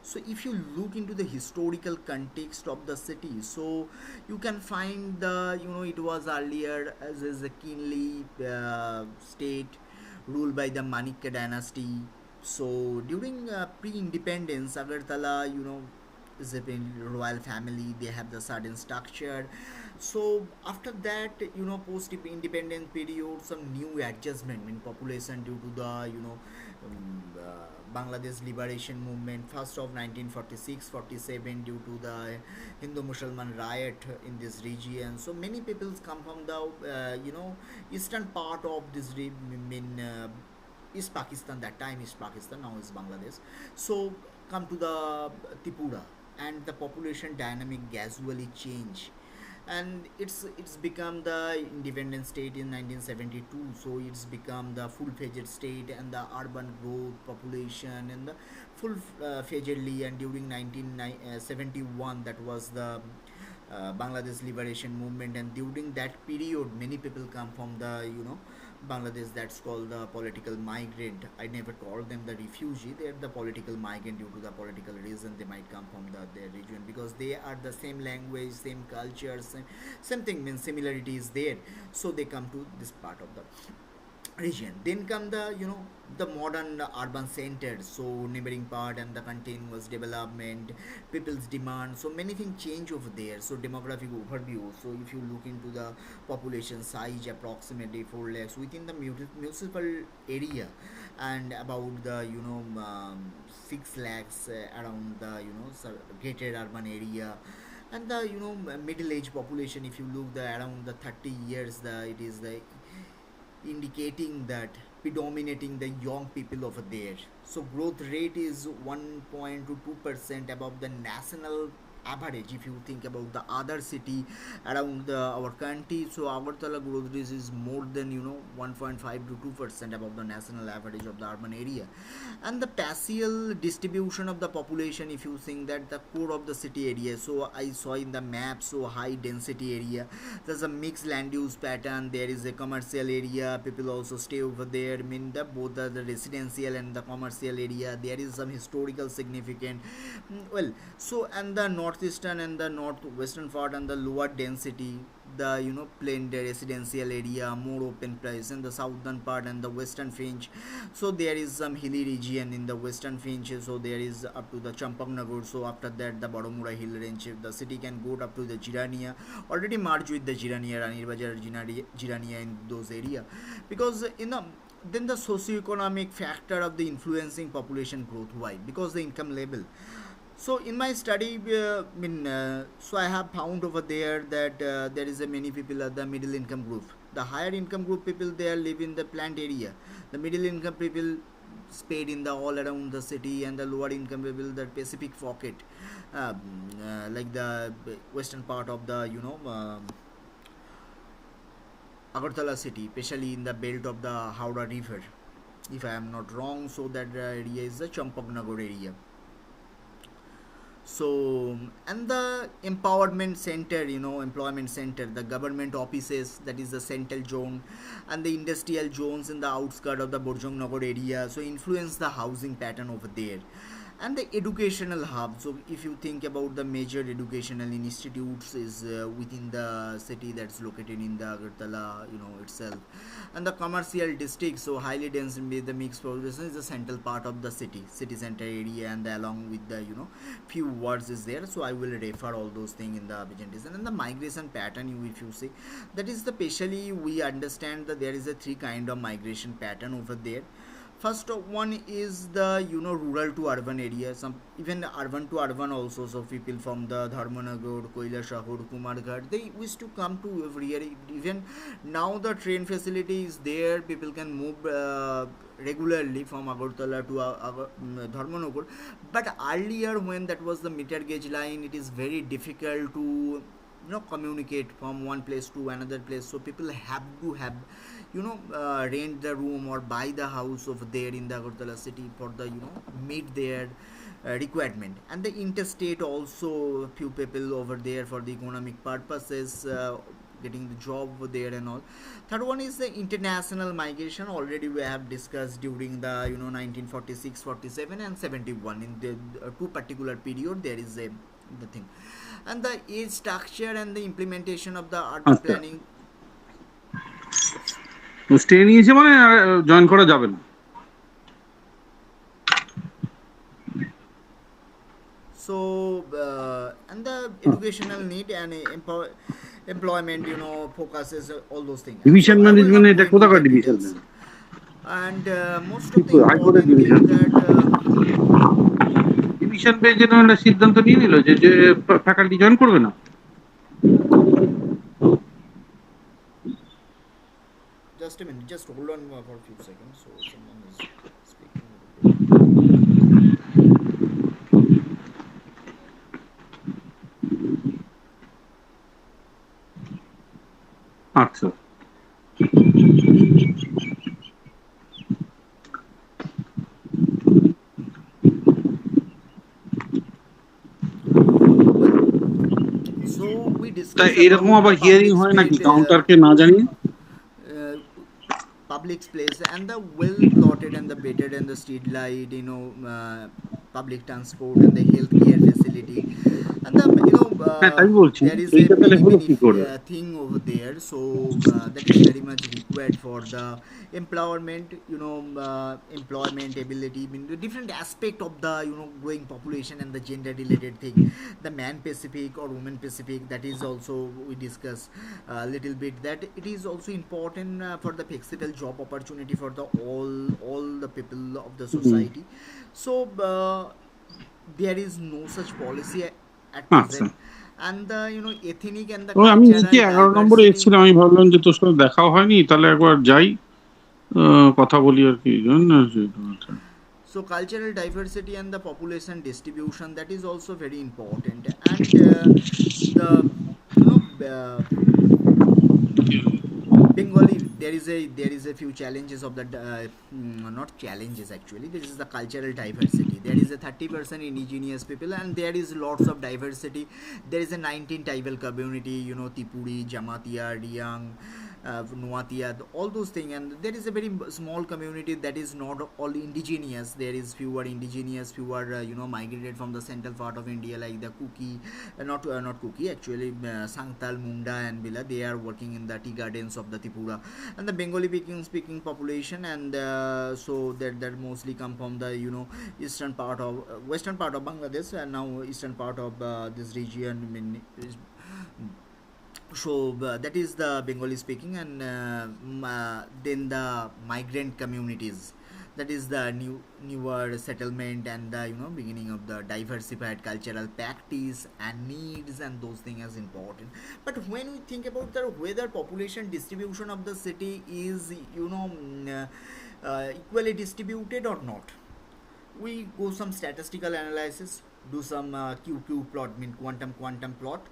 So if you look into the historical context of the city, so you can find the it was earlier as a kingly state ruled by the Manikya dynasty. So during pre-independence, Agartala, is a royal family. They have the certain structure. So after that, post-independent period, some new adjustment in population due to the Bangladesh liberation movement, first of 1946-47, due to the Hindu-Muslim riot in this region. So many people come from the eastern part of this East Pakistan, that time East Pakistan, now is Bangladesh. So come to the Tripura, and the population dynamic gradually change, and it's become the independent state in 1972. So it's become the full-fledged state, and the urban growth, population, and the full-fledgedly. And during 1971, that was the Bangladesh liberation movement, and during that period, many people come from the Bangladesh, that's called the political migrant. I never call them the refugee. They are the political migrant due to the political reason. They might come from their region because they are the same language, same culture, same thing, means similarity is there. So they come to this part of the region. Then come the the modern urban centers, so neighboring part and the continuous development, people's demand, so many things change over there. So demographic overview, so if you look into the population size approximately 4 lakhs within the municipal area, and about the 6 lakhs around the gated urban area, and the middle age population, if you look the around the 30 years, the it is the indicating that predominating the young people over there. So growth rate is 1.2 to 2% above the national average. If you think about the other city around our country, so Agartala growth rate is more than 1.5 to 2% above the national average of the urban area. And the partial distribution of the population, if you think that the core of the city area, so I saw in the map, so high density area, there's a mixed land use pattern, there is a commercial area, people also stay over there, I mean the both the residential and the commercial area, there is some historical significance. Well, so and the northeastern and the northwestern part and the lower density, the plain residential area, more open place in the southern part and the western fringe. So there is some hilly region in the western fringe, so there is up to the Champaknagar. So after that the Boromura hill range, the city can go up to the Jirania, already merged with the Jirania, Ranir Bajar, Jirania in those area, because then the socio-economic factor of the influencing population growth. Why? Because the income level. So in my study, so I have found over there that there is a many people at the middle income group. The higher income group people there live in the plant area. The middle income people spread in the all around the city, and the lower income people the Pacific pocket, like the western part of the Agartala city, especially in the belt of the Howrah River. If I am not wrong, so that area is the Champaknagar area. So and the empowerment center, employment center, the government offices, that is the central zone, and the industrial zones in the outskirts of the Borjong Nagar area, so influence the housing pattern over there. And the educational hub, so if you think about the major educational institutes is within the city that's located in the Agartala itself. And the commercial district, so highly dense with the mixed population, is the central part of the city center area, and the, along with the few words is there, so I will refer all those things in the presentation. And the migration pattern, if you see, that is the specially we understand that there is a three kind of migration pattern over there. First one is the rural to urban area, some even urban to urban also. So people from the Dharmanagar, Koilashahar, Kumarghat, they wish to come to every area. Even now the train facility is there, people can move regularly from Agartala to Dharmanagar. But earlier, when that was the meter gauge line, it is very difficult to communicate from one place to another place. So people have to have rent the room or buy the house over there in the Agartala city for the meet their requirement. And the interstate also, few people over there for the economic purposes, getting the job over there and all. Third one is the international migration, already we have discussed during the 1946, 47 and 71. In the two particular period there is a the thing. And the age structure and the implementation of the urban আচ্ছা, planning. Stay নিয়েছে মানে join করা যাবে না। So and the educational need and employment focuses all those things. So division I will management not go এটা into কোথাকার the division details. Then? And most of the হাইকোর্টের important thing division that division পেয়ে যেন একটা সিদ্ধান্ত নিয়ে নিল যে যে ফ্যাকাল্টি জয়েন করবে না। just a minute, just hold on for a few seconds. So someone is speaking. আচ্ছা, So we তা discuss এরকম about আবার the হিয়ারিং public হয় নাকি space, কাউন্টারকে না জানিয়ে? uh, public place and the well plotted and the better and the street light, public transport and the healthcare facility, and the হ্যাঁ তাই বলছি, there is a এইটা তাহলে many হলো many কি করে? thing over there. So that is very much required for the empowerment, employment ability, I mean, the different aspect of the growing population and the gender related thing, the man specific or woman specific. That is also we discuss a little bit, that it is also important for the flexible job opportunity for the all the people of the hmm, society. So there is no such policy at আচ্ছা। present, and the ethnic and the তো আমি নিচে cultural 11 নম্বরে diversity. এসেছিলাম, আমি ভাবলাম যে তোর সাথে দেখাও হয়নি, তাহলে একবার যাই, কথা বলি আর কি, জানেন না আচ্ছা। So cultural diversity and the population distribution, that is also very important, and the you know Bengali, there is a few challenges of the not challenges actually. This is the cultural diversity. There is a 30% indigenous people, and there is lots of diversity. There is a 19 tribal community. Tipuri, Jamatia, Riang, Nuatia, all those things, and there is a very small community that is not all indigenous. There is fewer indigenous, fewer migrated from the central part of India, like the Kuki, not Kuki actually, Sangtal, Munda, and Bila. They are working in the tea gardens of the Tripura, and the Bengali speaking population, and so that mostly come from the eastern part of western part of Bangladesh, and now eastern part of this region. I mean, so that is the Bengali speaking, and then the migrant communities, that is the newer settlement, and the beginning of the diversified cultural practice and needs, and those things as important. But when we think about the whether population distribution of the city is equally distributed or not, we go some statistical analysis, do some QQ plot, mean quantum plot.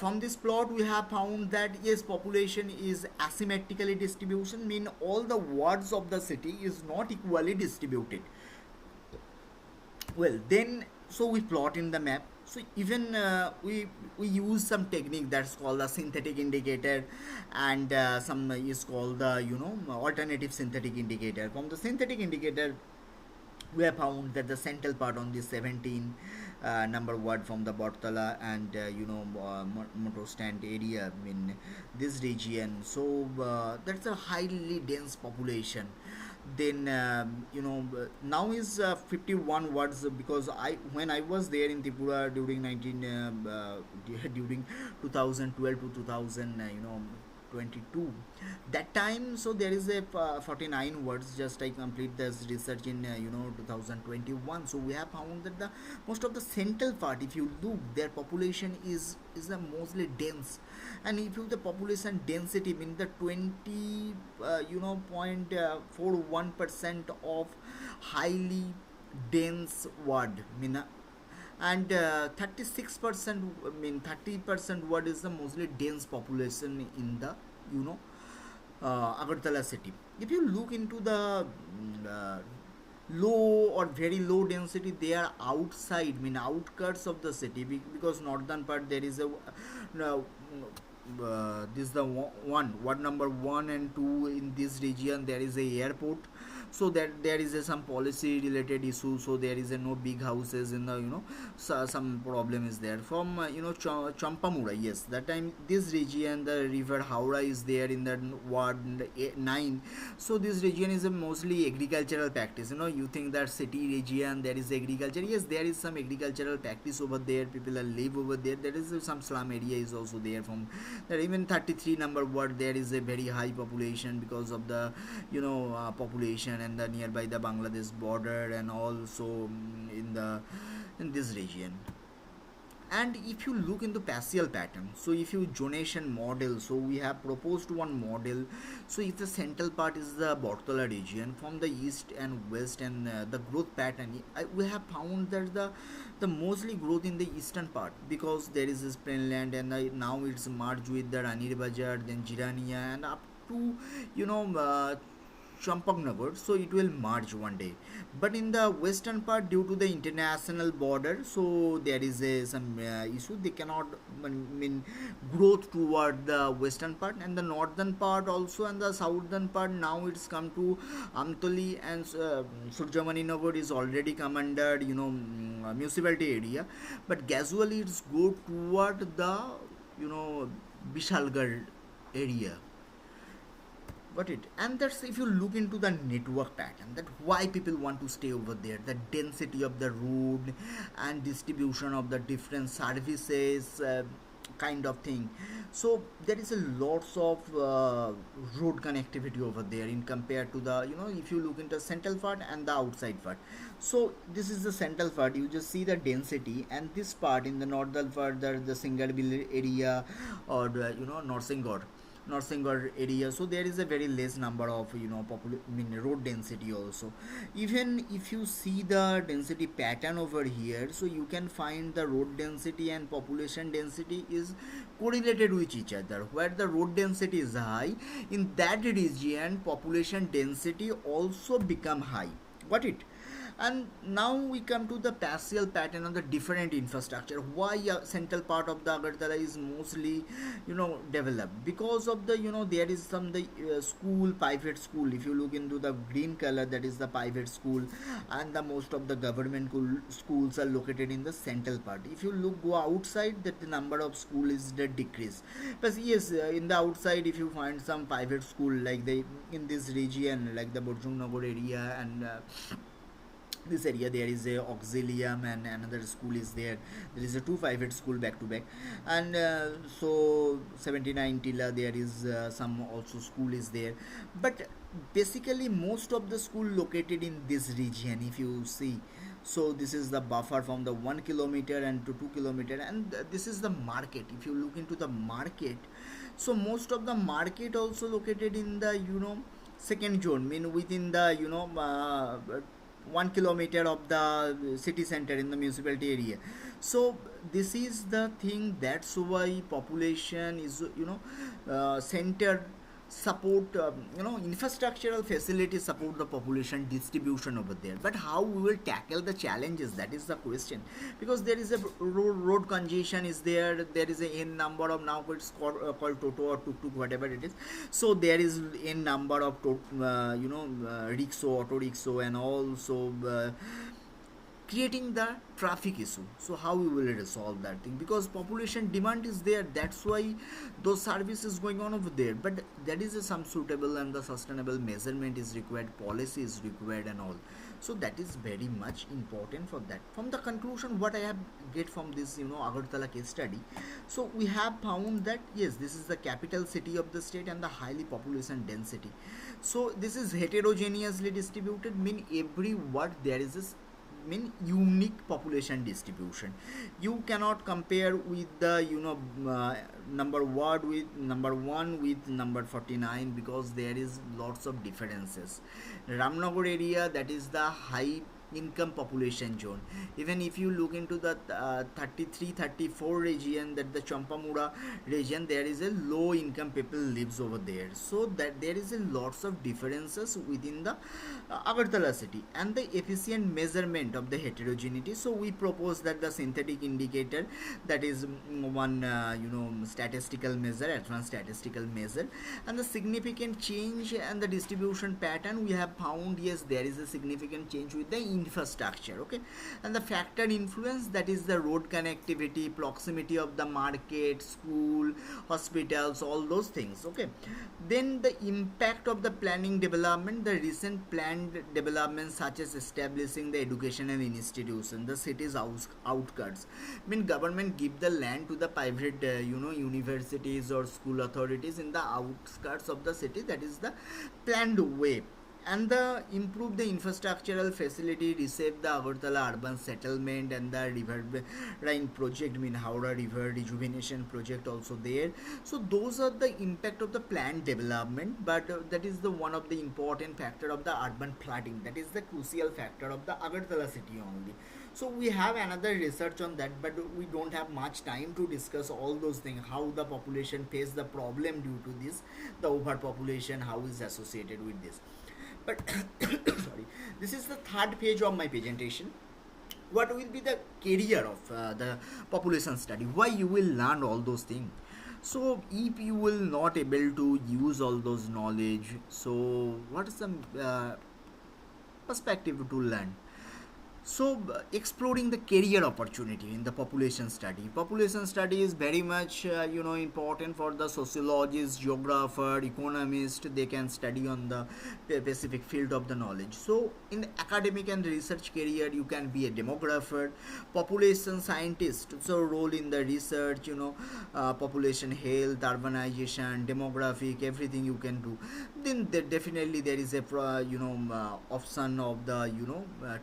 From this plot, we have found that yes, population is asymmetrically distribution, mean all the wards of the city is not equally distributed. Well, then so we plot in the map. So even we use some technique that's called a synthetic indicator, and some is called the alternative synthetic indicator. From the synthetic indicator, we have found that the central part on the 17 number word from the Agartala and motor stand area in this region. So that's a highly dense population. Then now is 51 words, because I when I was there in Tripura during 19 during 2012 to 2000 22, that time. So there is a 49 words, just I complete this research in 2021. So we have found that the most of the central part, if you look, their population is a mostly dense, and if you the population density mean the 20 0.41% of highly dense word mean and 36%, I mean 30% what is the mostly dense population in the you know Agartala city. If you look into the low or very low density, they are outside, I mean outskirts of the city, because northern part there is a uh, this is the one ward number 1 and 2 in this region, there is a airport. So that there is a some policy related issue, so there is a no big houses in the so some problem is there from Champamura. Yes, that time this region, the river Howrah is there in the ward 9. So this region is a mostly agricultural practice. You think that city region there is agriculture, yes, there is some agricultural practice over there, people are live over there. There is some slum area is also there. From there, even 33 number ward, there is a very high population because of the population and the nearby the Bangladesh border, and also in this region. And if you look into partial pattern, so if you zonation model, so we have proposed one model. So if the central part is the Bortola region, from the east and west, and the growth pattern, we have found that the mostly growth in the eastern part, because there is this plain land, and now it's merged with the Ranir Bajar, then Jirania, and up to you know Champaknagar, so it will merge one day. But in the western part, due to the international border, so there is some issue. They cannot mean growth toward the western part, and the northern part also, and the southern part now it's come to Amtoli and Surjamani Nagar is already come under municipality area, but gradually it's go toward the Bishalgarh area. Got it? And that's if you look into the network pattern, that why people want to stay over there, the density of the road and distribution of the different services, kind of thing. So there is a lots of road connectivity over there in compared to the if you look into central part and the outside part. So this is the central part, you just see the density, and this part in the northern part, the Singarbil area or the Northsingar area, so there is a very less number of road density also. Even if you see the density pattern over here, so you can find the road density and population density is correlated with each other. Where the road density is high, in that region population density also become high. Got it? And now we come to the partial pattern of the different infrastructure. Why central part of the Agartala is mostly developed? Because of the there is some the school, private school. If you look into the green color, that is the private school, and the most of the government schools are located in the central part. If you go outside, that the number of school is the decrease. But yes, in the outside, if you find some private school like in this region, like the Borjung Nagar area and this area, there is a auxilium and another school is there. There is a two private school back to back, and so 79 Tila, there is some also school is there. But basically most of the school located in this region, if you see, so this is the buffer from the 1 kilometer and to 2 kilometer, and this is the market. If you look into the market, so most of the market also located in the second zone, mean within the 1 kilometer of the city center in the municipality area. So this is the thing, that's why population is center support infrastructural facilities support the population distribution over there. But how we will tackle the challenges, that is the question. Because there is a road congestion is there, there is a n number of, now it's called toto or tuk-tuk, whatever it is. So there is n number of rickshaw, auto rickshaw, and also creating the traffic issue. So how we will resolve that thing? Because population demand is there, that's why those services going on over there. But that is some suitable and the sustainable measurement is required, policy is required and all. So that is very much important for that. From the conclusion, what I have get from this Agartala case study, so we have found that yes, this is the capital city of the state and the highly population density. So this is heterogeneously distributed, mean every ward there is this unique population distribution. You cannot compare with the number ward with number 1 with number 49, because there is lots of differences. Ramnagar area, that is the high income population zone. Even if you look into the 33-34 region, that the Champamura region, there is a low income people lives over there. So that there is a lots of differences within the Agartala city, and the efficient measurement of the heterogeneity. So we propose that the synthetic indicator, that is one statistical measure, advanced statistical measure, and the significant change and the distribution pattern we have found, yes, there is a significant change with the infrastructure. Okay, and the factor influence, that is the road connectivity, proximity of the market, school, hospitals, all those things. Okay, then the impact of the planning development, the recent planned developments such as establishing the educational institution, the city's outskirts, government give the land to the private universities or school authorities in the outskirts of the city, that is the planned way. And the improve the infrastructural facility, reshape the Agartala urban settlement, and the riverine project, Howrah River rejuvenation project also there. So those are the impact of the planned development, but that is the one of the important factor of the urban flooding, that is the crucial factor of the Agartala city only. So we have another research on that, but we don't have much time to discuss all those things, how the population face the problem due to this, the overpopulation, how is associated with this. But sorry, this is the third page of my presentation. What will be the career of the population study? Why you will learn all those things? So if you will not able to use all those knowledge, so what is the perspective to learn? So, exploring the career opportunity in the population study. Population study is very much, important for the sociologist, geographer, economist. They can study on the specific field of the knowledge. So, in academic and research career, you can be a demographer, population scientist. So, role in the research, population health, urbanization, demographic, everything you can do. Then definitely there is a option of the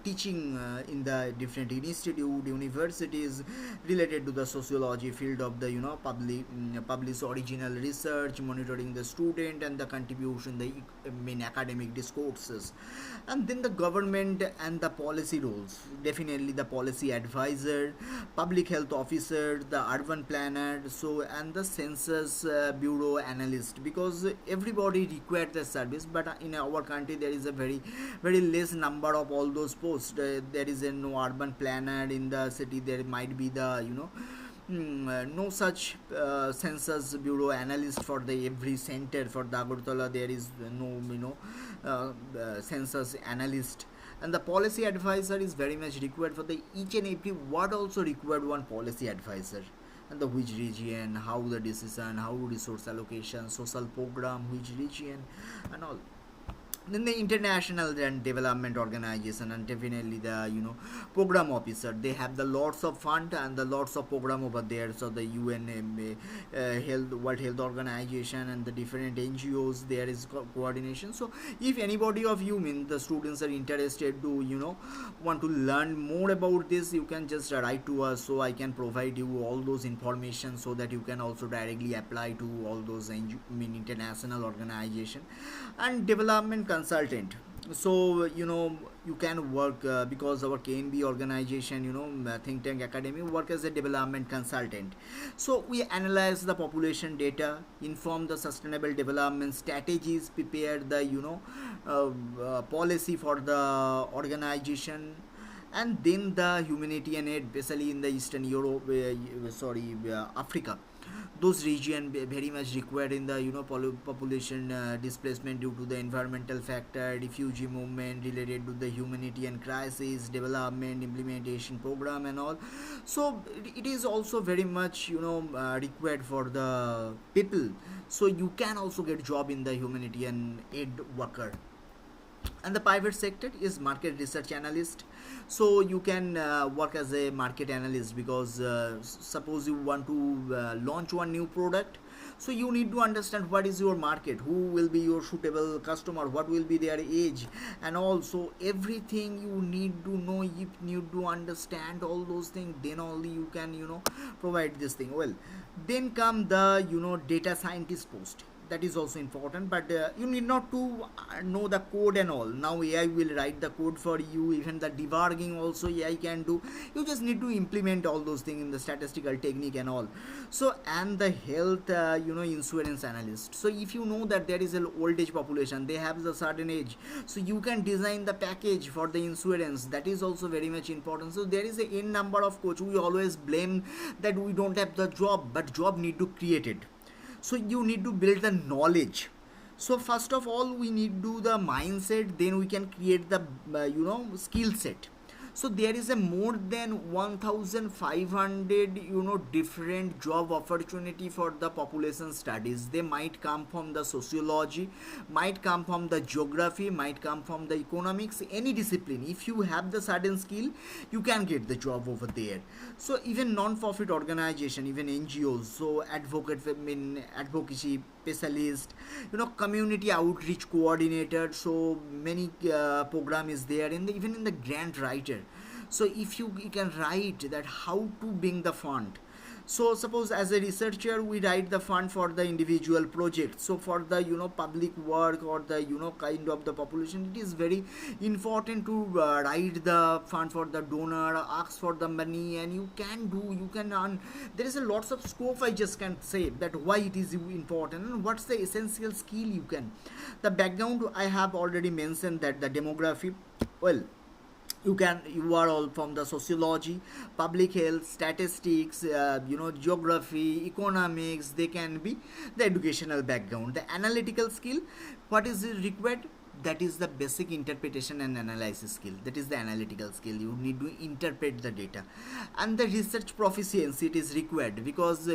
teaching in the different institute universities related to the sociology field of the publish original research, monitoring the student and the contribution the main academic discourses. And then the government and the policy roles, definitely the policy advisor, public health officer, the urban planner, so and the census bureau analyst, because everybody requires the service, but in our country there is a very less number of all those posts. There is a no urban planner in the city. There might be the no such census bureau analyst for the every center. For the Agartala there is no census analyst. And the policy advisor is very much required for the each and every ward, also required one policy advisor. And the which region, how the decision, how resource allocation, social program, which region, and all. Then the international and development organization, and definitely the program officer, they have the lots of fund and the lots of program over there. So the UN health, World Health Organization, and the different NGOs, there is coordination. So if anybody of you the students are interested to want to learn more about this, you can just write to us, so I can provide you all those information, so that you can also directly apply to all those international organization. And development consultant, so you can work because our KNB organization, think tank academy, work as a development consultant. So we analyze the population data, inform the sustainable development strategies, prepare the policy for the organization. And then the humanitarian aid, especially in the Eastern Europe, Africa, those region very much required in the population displacement due to the environmental factor, refugee movement related to the humanitarian crisis, development implementation program and all. So it is also very much required for the people. So you can also get job in the humanitarian aid worker. And the private sector is market research analyst. So you can work as a market analyst, because suppose you want to launch one new product, so you need to understand what is your market, who will be your suitable customer, what will be their age, and also everything you need to know. You need to understand all those things, then only you can provide this thing well. Then come the data scientist post. That is also important, but you need not to know the code and all. Now AI will write the code for you, even the debugging also AI can do. You just need to implement all those things in the statistical technique and all. So and the health insurance analyst, so if you know that there is an old age population, they have a certain age, so you can design the package for the insurance. That is also very much important. So there is a n number of coach. We always blame that we don't have the job, but job need to create it. So you need to build the knowledge. So first of all we need to do the mindset, then we can create the skill set. So there is a more than 1500 different job opportunity for the population studies. They might come from the sociology, might come from the geography, might come from the economics, any discipline. If you have the certain skill, you can get the job over there. So even non-profit organization, even NGOs, so advocacy specialist, community outreach coordinator, so many program is there even in the grant writer. So if you can write that how to bring the fund, So suppose as a researcher we write the fund for the individual project, so for the public work or the kind of the population, it is very important to write the fund for the donor, ask for the money, and you can earn. There is a lots of scope. I just can't say that why it is important and what's the essential skill you can. The background I have already mentioned, that the demography, well, you are all from the sociology, public health, statistics, geography, economics. They can be the educational background. The analytical skill, what is required? That is the basic interpretation and analysis skill. That is the analytical skill. You need to interpret the data. And the research proficiency, it is required because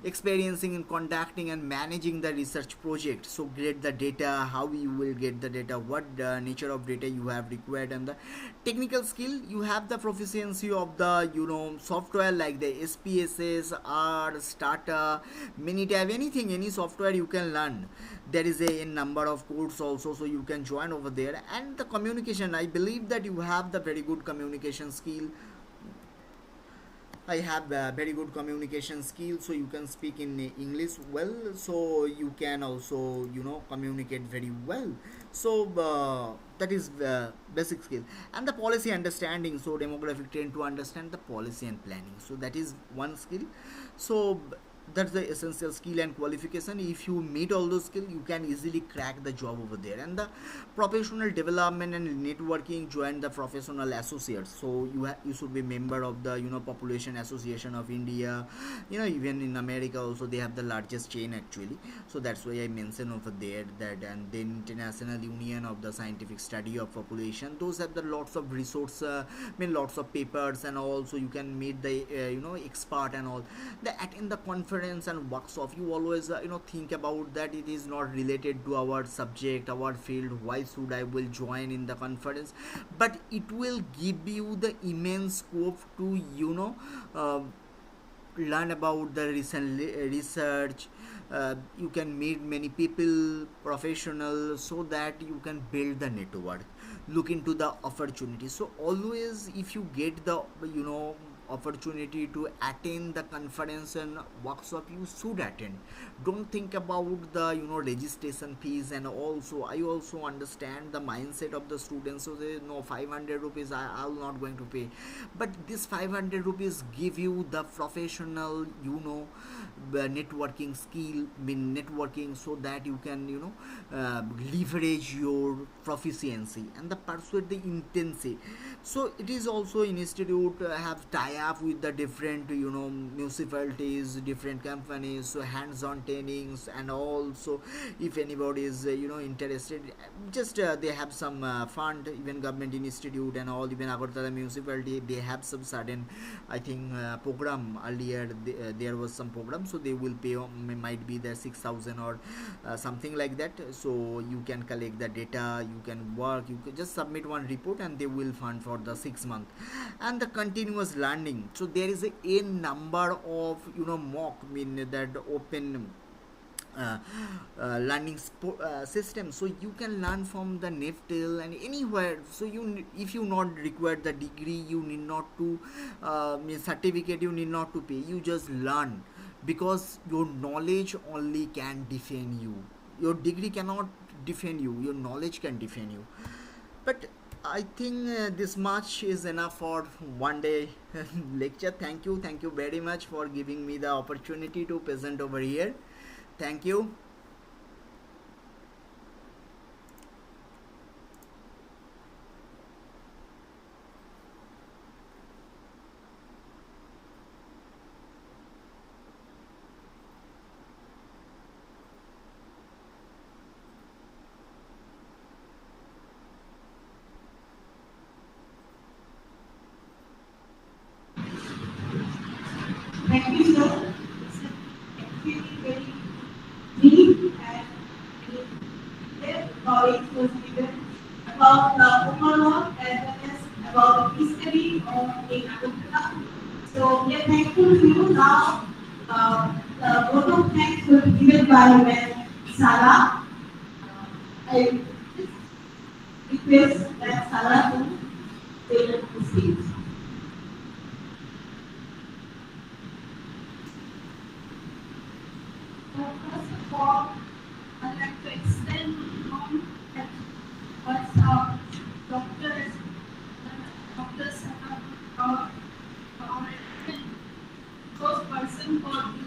experiencing in conducting and managing the research project. So get the data, how you will get the data, what nature of data you have required. And the technical skill, you have the proficiency of the software like the SPSS, R, Stata, Minitab, anything, any software you can learn. There is a number of course also, so you can join over there. And the communication, I believe that you have the very good communication skill. I have very good communication skills, so you can speak in English well, so you can also communicate very well. So that is basic skill. And the policy understanding, so demographic trend to understand the policy and planning, so that is one skill. So that's the essential skill and qualification. If you meet all those skills, you can easily crack the job over there. And the professional development and networking, join the professional associates. So you should be member of the population association of India. Even in America also they have the largest chain actually, so that's why I mentioned over there that. And then International Union of the Scientific Study of Population, those have the lots of resource, lots of papers, and also you can meet the expert and all. In the conference and workshop, you always think about that it is not related to our subject, our field. Why should I will join in the conference? But it will give you the immense scope to learn about the recent research. You can meet many people, professionals, so that you can build the network, look into the opportunity. So always, if you get the opportunity to attend the conference and workshop, you should attend. Don't think about the registration fees. And also I also understand the mindset of the students, so they know 500 rupees I'm not going to pay. But this 500 rupees give you the professional networking skill, networking, so that you can leverage your proficiency and the persuade the intensity. So it is also in institute have tie up with the different municipalities, different companies, so hands-on trainings. And also if anybody is interested, just they have some fund, even government institute and all, even Agartala municipality, they have some certain, I think, program. Earlier there was some program, so they will pay, might be the 6,000 or something like that. So you can collect the data, you can work, you can just submit one report, and they will fund for the 6 month. And the continuous learning, so there is a number of mock, that open learning system, so you can learn from the Niftil and anywhere. So if you not require the degree, you need not to certificate, you need not to pay, you just learn, because your knowledge only can defend you. Your degree cannot defend you, your knowledge can defend you. But I think this much is enough for one day lecture. Thank you very much for giving me the opportunity to present over here. Thank you. Thank you, sir. It's very deep and knowledge was given about the overall as well as about the history of Agartala. So we are thankful to you now. The vote of thanks will be given by Ms. Sarah. I request that Sarah to take the stage. for I'd like to extend on that what doctors, doctors, or those person for